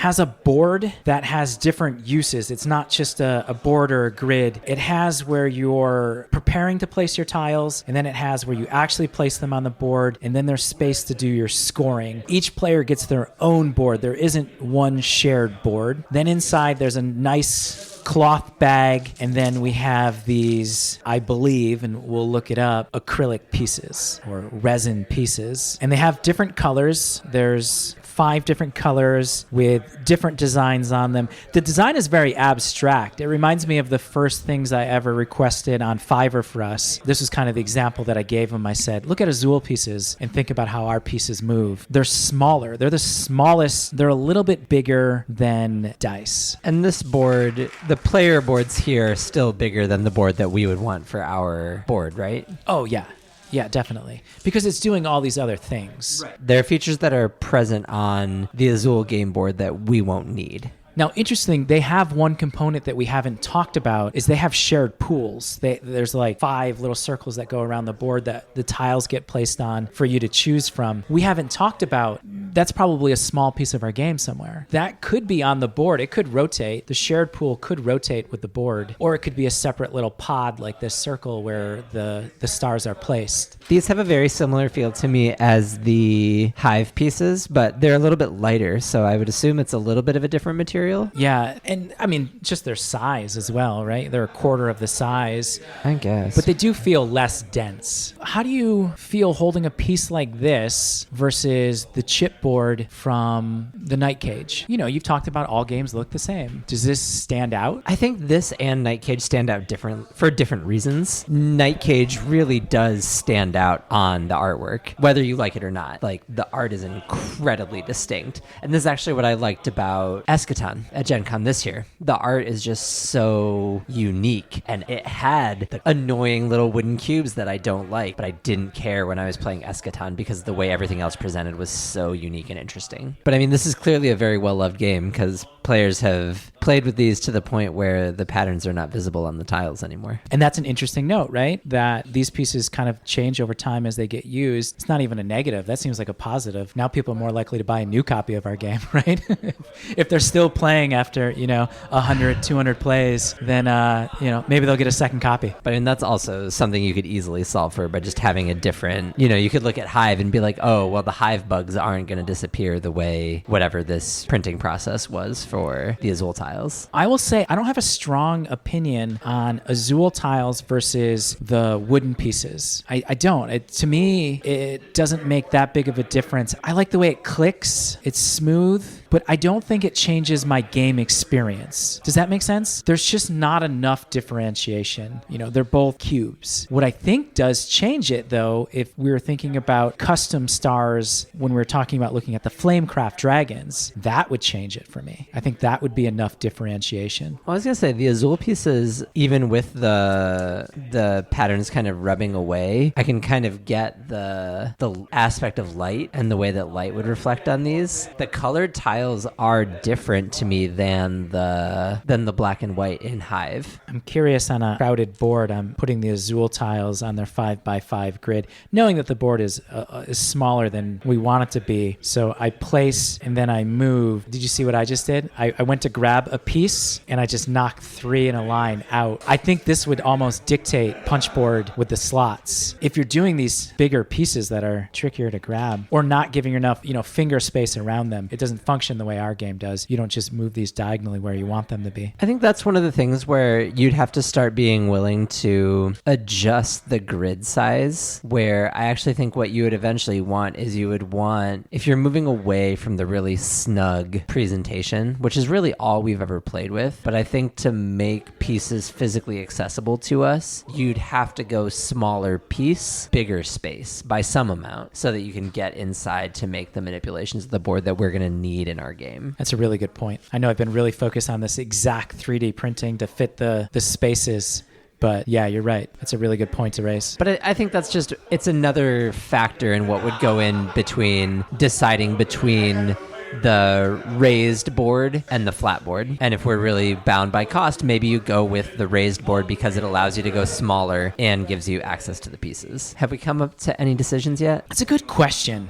board that has different uses. It's not just a board or a grid. It has where you're preparing to place your tiles, and then it has where you actually place them on the board, and then there's space to do your scoring. Each player gets their own board. There isn't one shared board. Then inside there's a nice cloth bag, and then we have these, I believe, and we'll look it up, acrylic pieces or resin pieces, and they have different colors. There's 5 different colors with different designs on them. The design is very abstract. It reminds me of the first things I ever requested on Fiverr for us. This was kind of the example that I gave them. I said, look at Azul pieces and think about how our pieces move. They're smaller. They're the smallest. They're a little bit bigger than dice. And this board, the player boards here are still bigger than the board that we would want for our board, right? Oh, yeah. Yeah, definitely. Because it's doing all these other things. Right. There are features that are present on the Azul game board that we won't need. Now, interesting, they have one component that we haven't talked about, is they have shared pools. There's like 5 little circles that go around the board that the tiles get placed on for you to choose from. We haven't talked about, that's probably a small piece of our game somewhere. That could be on the board. It could rotate. The shared pool could rotate with the board, or it could be a separate little pod like this circle where the stars are placed. These have a very similar feel to me as the Hive pieces, but they're a little bit lighter, so I would assume it's a little bit of a different material. Yeah, and I mean, just their size as well, right? They're a quarter of the size. I guess. But they do feel less dense. How do you feel holding a piece like this versus the chipboard from the Night Cage? You know, you've talked about all games look the same. Does this stand out? I think this and Night Cage stand out for different reasons. Night Cage really does stand out on the artwork, whether you like it or not. Like, the art is incredibly distinct. And this is actually what I liked about Eschaton at Gen Con this year. The art is just so unique, and it had the annoying little wooden cubes that I don't like, but I didn't care when I was playing Eschaton because the way everything else presented was so unique and interesting. But I mean, this is clearly a very well-loved game because players have played with these to the point where the patterns are not visible on the tiles anymore. And that's an interesting note, right? That these pieces kind of change over time as they get used. It's not even a negative. That seems like a positive. Now people are more likely to buy a new copy of our game, right? If they're still playing after, 100, 200 plays, then, maybe they'll get a second copy. But I mean, that's also something you could easily solve for by just having a different, you could look at Hive and be like, oh, well, the Hive bugs aren't going to disappear the way whatever this printing process was for the Azul tiles. I will say I don't have a strong opinion on Azul tiles versus the wooden pieces. I don't. To me, it doesn't make that big of a difference. I like the way it clicks. It's smooth, but I don't think it changes my game experience. Does that make sense? There's just not enough differentiation. They're both cubes. What I think does change it, though, if we were thinking about custom stars when we were talking about looking at the Flamecraft dragons, that would change it for me. I think that would be enough differentiation. Well, I was going to say, the Azul pieces, even with the patterns kind of rubbing away, I can kind of get the aspect of light and the way that light would reflect on these. The colored tiles are different to me than the black and white in Hive. I'm curious, on a crowded board, I'm putting the Azul tiles on their 5x5 grid, knowing that the board is smaller than we want it to be. So I place and then I move. Did you see what I just did? I went to grab a piece and I just knocked 3 in a line out. I think this would almost dictate punchboard with the slots. If you're doing these bigger pieces that are trickier to grab or not giving enough, finger space around them, it doesn't function the way our game does. You don't just move these diagonally where you want them to be. I think that's one of the things where you'd have to start being willing to adjust the grid size, where I actually think what you would eventually want is if you're moving away from the really snug presentation, which is really all we've ever played with, but I think to make pieces physically accessible to us, you'd have to go smaller piece, bigger space by some amount so that you can get inside to make the manipulations of the board that we're going to need in our game. That's a really good point. I know I've been really focused on this exact 3D printing to fit the spaces. But yeah, you're right. That's a really good point to raise. But I think it's another factor in what would go in between deciding between the raised board and the flat board. And if we're really bound by cost, maybe you go with the raised board because it allows you to go smaller and gives you access to the pieces. Have we come up to any decisions yet? That's a good question.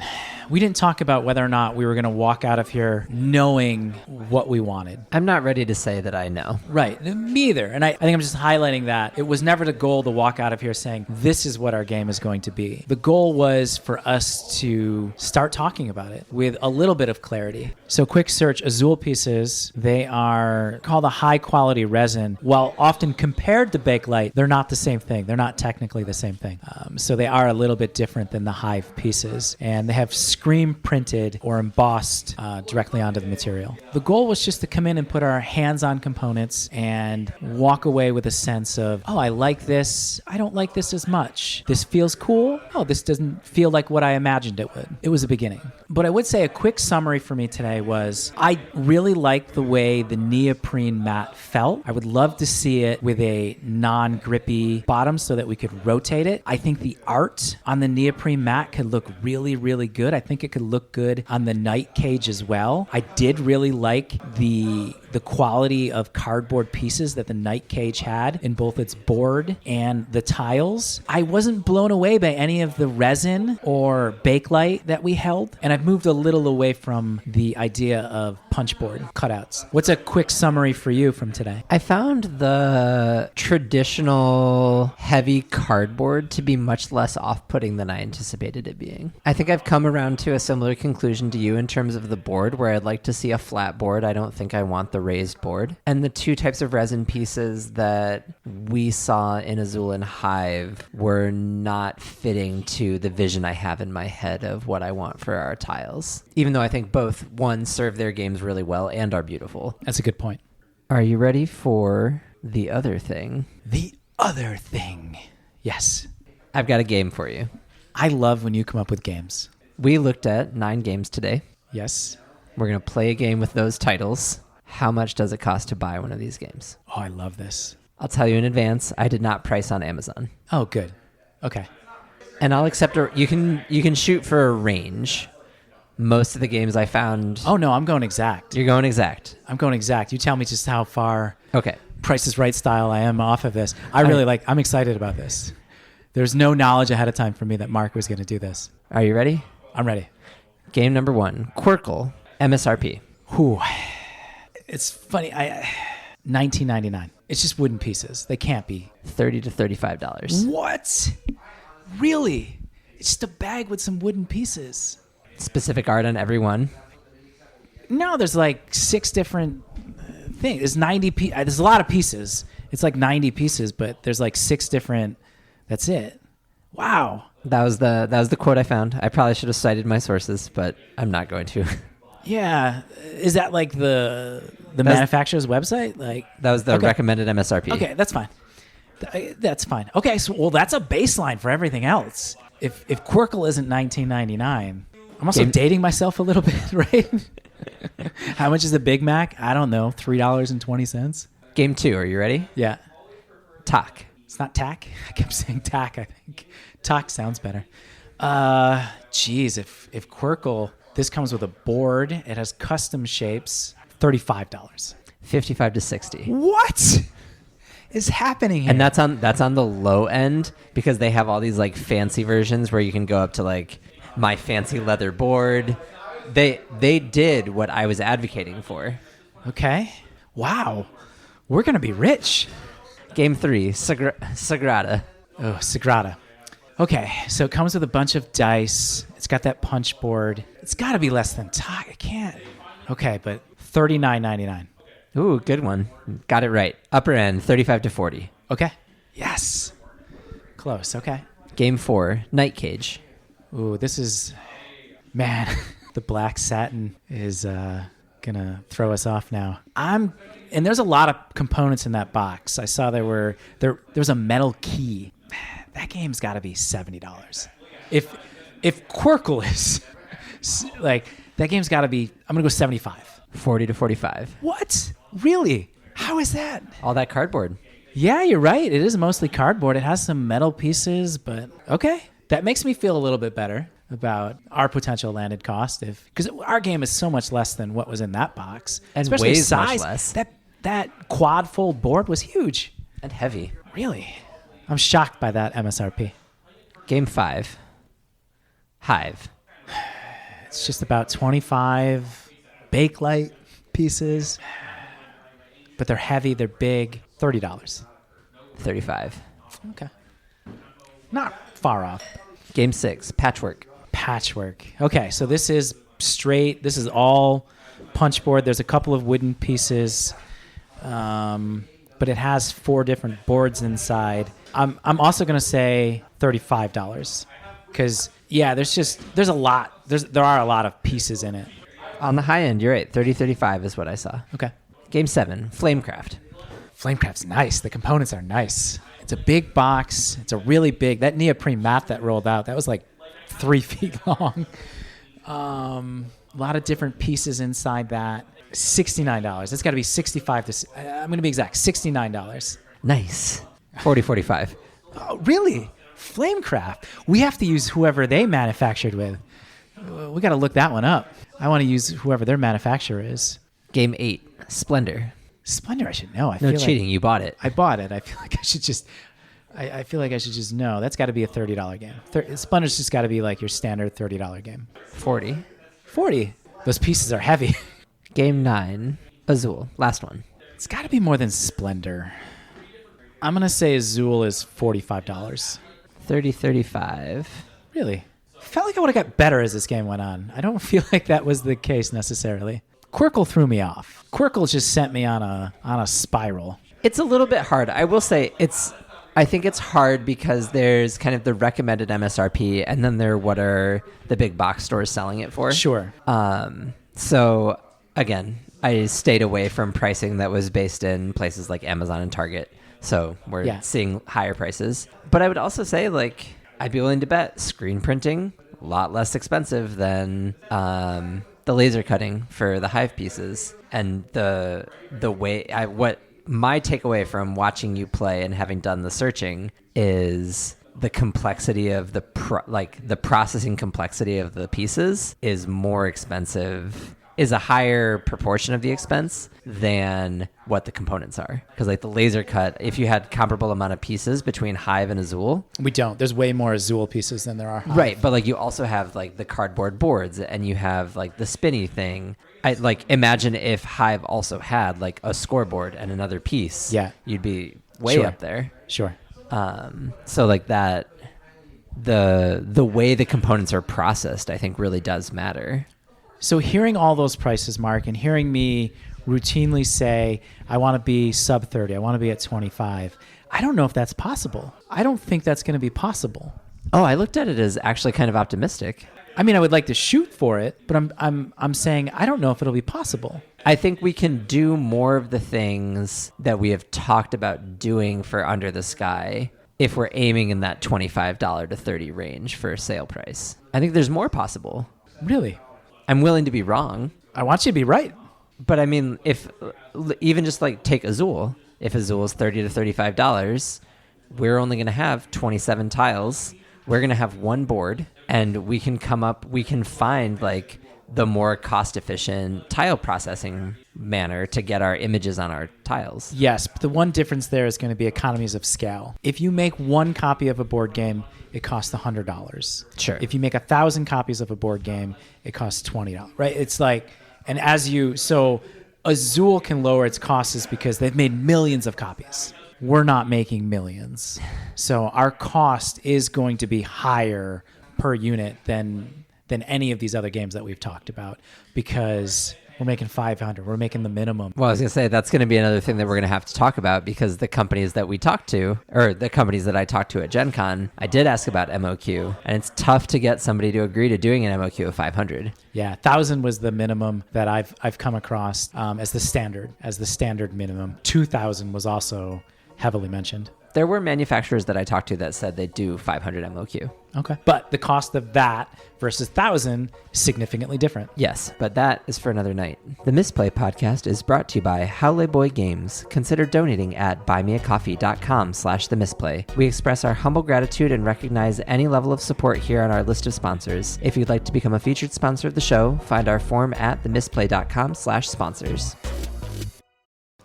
We didn't talk about whether or not we were going to walk out of here knowing what we wanted. I'm not ready to say that I know. Right. Me either. And I think I'm just highlighting that. It was never the goal to walk out of here saying, this is what our game is going to be. The goal was for us to start talking about it with a little bit of clarity. So quick search, Azul pieces, they are called a high quality resin. While often compared to Bakelite, they're not the same thing. They're not technically the same thing. So they are a little bit different than the Hive pieces. And they have screen printed or embossed directly onto the material. The goal was just to come in and put our hands on components and walk away with a sense of, oh, I like this. I don't like this as much. This feels cool. Oh, this doesn't feel like what I imagined it would. It was a beginning. But I would say a quick summary for me today was I really liked the way the neoprene mat felt. I would love to see it with a non-grippy bottom so that we could rotate it. I think the art on the neoprene mat could look really, really good. I think it could look good on the night cage as well. I did really like the quality of cardboard pieces that the night cage had in both its board and the tiles. I wasn't blown away by any of the resin or Bakelite that we held, and I've moved a little away from the idea of punchboard cutouts. What's a quick summary for you from today? I found the traditional heavy cardboard to be much less off-putting than I anticipated it being. I think I've come around to a similar conclusion to you in terms of the board, where I'd like to see a flat board. I don't think I want the raised board. And the two types of resin pieces that we saw in Azul and Hive were not fitting to the vision I have in my head of what I want for our tiles. Even though I think both, one, serve their games really well and are beautiful. That's a good point. Are you ready for the other thing? The other thing. Yes. I've got a game for you. I love when you come up with games. We looked at 9 games today. Yes. We're going to play a game with those titles. How much does it cost to buy one of these games? Oh, I love this. I'll tell you in advance, I did not price on Amazon. Oh, good. Okay. And I'll accept you can shoot for a range. Most of the games I found... Oh, no, I'm going exact. You're going exact. I'm going exact. You tell me just how far okay. Price is Right style I am off of this. I'm excited about this. There's no knowledge ahead of time for me that Mark was going to do this. Are you ready? I'm ready. Game number 1, Quirkle, MSRP. Whew. It's funny. $19.99. It's just wooden pieces. They can't be. $30 to $35. What? Really? It's just a bag with some wooden pieces. Specific art on every one. No, there's like 6 different things. There's 90. There's a lot of pieces. It's like 90 pieces, but there's like 6 different. That's it. Wow. That was the quote I found. I probably should have cited my sources, but I'm not going to. Yeah. Is that like the manufacturer's website? Like that was the recommended MSRP. Okay, that's fine. That's fine. Okay, so that's a baseline for everything else. If Quirkle isn't $19.99, I'm also dating myself a little bit, right? How much is a Big Mac? I don't know. $3.20. Game 2. Are you ready? Yeah. Talk. It's not tack. I kept saying tack. I think talk sounds better. Geez, if Quirkle, this comes with a board. It has custom shapes. $35. 55 to 60. What is happening here? And that's on the low end because they have all these like fancy versions where you can go up to like my fancy leather board. They did what I was advocating for. Okay. Wow. We're gonna be rich. Game 3, Sagrada. Oh, Sagrada. Okay, so it comes with a bunch of dice. It's got that punch board. It's got to be less than talk. It can't. Okay, but $39.99. Ooh, good one. Got it right. Upper end, 35 to 40. Okay. Yes. Close. Okay. Game 4, Night Cage. Ooh, this is... Man, the black satin is going to throw us off now. And there's a lot of components in that box. I saw there's a metal key. That game's got to be $70. If Quirkle is... like, that game's got to be... I'm going to go 75. 40 to 45. What? Really? How is that? All that cardboard. Yeah, you're right. It is mostly cardboard. It has some metal pieces, but okay. That makes me feel a little bit better about our potential landed cost, because our game is so much less than what was in that box, and especially weighs size. Much less. That quad fold board was huge and heavy. Really, I'm shocked by that MSRP. Game 5, Hive. It's just about 25 Bakelite pieces, but they're heavy. They're big. $30. 35. Okay, not far off. Game 6, Patchwork. Okay, so this is straight. This is all punch board. There's a couple of wooden pieces, but it has 4 different boards inside. I'm also gonna say $35 because there's a lot. There are a lot of pieces in it. On the high end, you're right. 30-35 is what I saw. Okay. Game 7, Flamecraft. Flamecraft's nice. The components are nice. It's a big box. It's a really big. That neoprene mat that rolled out, that was like 3 feet long. A lot of different pieces inside that. $69. It's got to be 65 to. I'm going to be exact. $69. Nice. 40-45. Oh, really? Flamecraft. We have to use whoever they manufactured with. We got to look that one up. I want to use whoever their manufacturer is. Game 8, Splendor. Splendor, I should know. No cheating. You bought it. I bought it. I feel like I should just. I feel like I should just know. That's got to be a $30 game. Splendor's just got to be like your standard $30 game. 40. 40. Those pieces are heavy. Game 9, Azul. Last one. It's got to be more than Splendor. I'm gonna say Azul is $45. 30-35. Really? I felt like I would have got better as this game went on. I don't feel like that was the case necessarily. Quirkle threw me off. Quirkle just sent me on a spiral. It's a little bit hard. I will say I think it's hard because there's kind of the recommended MSRP and then what are the big box stores selling it for. Sure. So again, I stayed away from pricing that was based in places like Amazon and Target. So we're seeing higher prices. But I would also say I'd be willing to bet screen printing a lot less expensive than the laser cutting for the Hive pieces, and the way what my takeaway from watching you play and having done the searching is the complexity of the processing complexity of the pieces is more expensive, is a higher proportion of the expense than what the components are. Because the laser cut, if you had comparable amount of pieces between Hive and Azul. We don't. There's way more Azul pieces than there are Hive. Right, but you also have the cardboard boards and you have the spinny thing. I imagine if Hive also had a scoreboard and another piece. Yeah. You'd be way up there. Sure. So that the way the components are processed, I think really does matter. So hearing all those prices, Mark, and hearing me routinely say, I want to be sub 30, I want to be at 25, I don't know if that's possible. I don't think that's going to be possible. Oh, I looked at it as actually kind of optimistic. I mean, I would like to shoot for it, but I'm saying I don't know if it'll be possible. I think we can do more of the things that we have talked about doing for Under the Sky if we're aiming in that $25 to $30 range for a sale price. I think there's more possible. Really? I'm willing to be wrong. I want you to be right. But I mean, if even just like take Azul, if Azul is $30 to $35, we're only going to have 27 tiles. We're going to have one board, and we can find like the more cost efficient tile processing manner to get our images on our tiles. Yes, but the one difference there is going to be economies of scale. If you make one copy of a board game, it costs $100. Sure. If you make 1,000 copies of a board game, it costs $20. Right? It's like, and so Azul can lower its costs because they've made millions of copies. We're not making millions. So our cost is going to be higher per unit than any of these other games that we've talked about because we're making 500. We're making the minimum. Well, I was going to say, that's going to be another thing that we're going to have to talk about because the companies that we talked to, or the companies that I talked to at Gen Con, I did ask about MOQ, and it's tough to get somebody to agree to doing an MOQ of 500. Yeah, 1,000 was the minimum that I've come across as the standard minimum. 2,000 was also heavily mentioned. There were manufacturers that I talked to that said they do 500 MOQ. Okay. But the cost of that versus 1,000 is significantly different. Yes, but that is for another night. The Misplay podcast is brought to you by Howley Boy Games. Consider donating at buymeacoffee.com/themisplay. We express our humble gratitude and recognize any level of support here on our list of sponsors. If you'd like to become a featured sponsor of the show, find our form at themisplay.com/sponsors.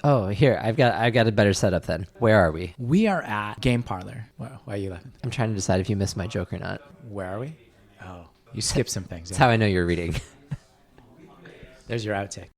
Oh, here, I've got a better setup then. Where are we? We are at Game Parlour. Why are you laughing? I'm trying to decide if you missed my joke or not. Where are we? Oh, you skipped some things. That's how I know you're reading. There's your outtake.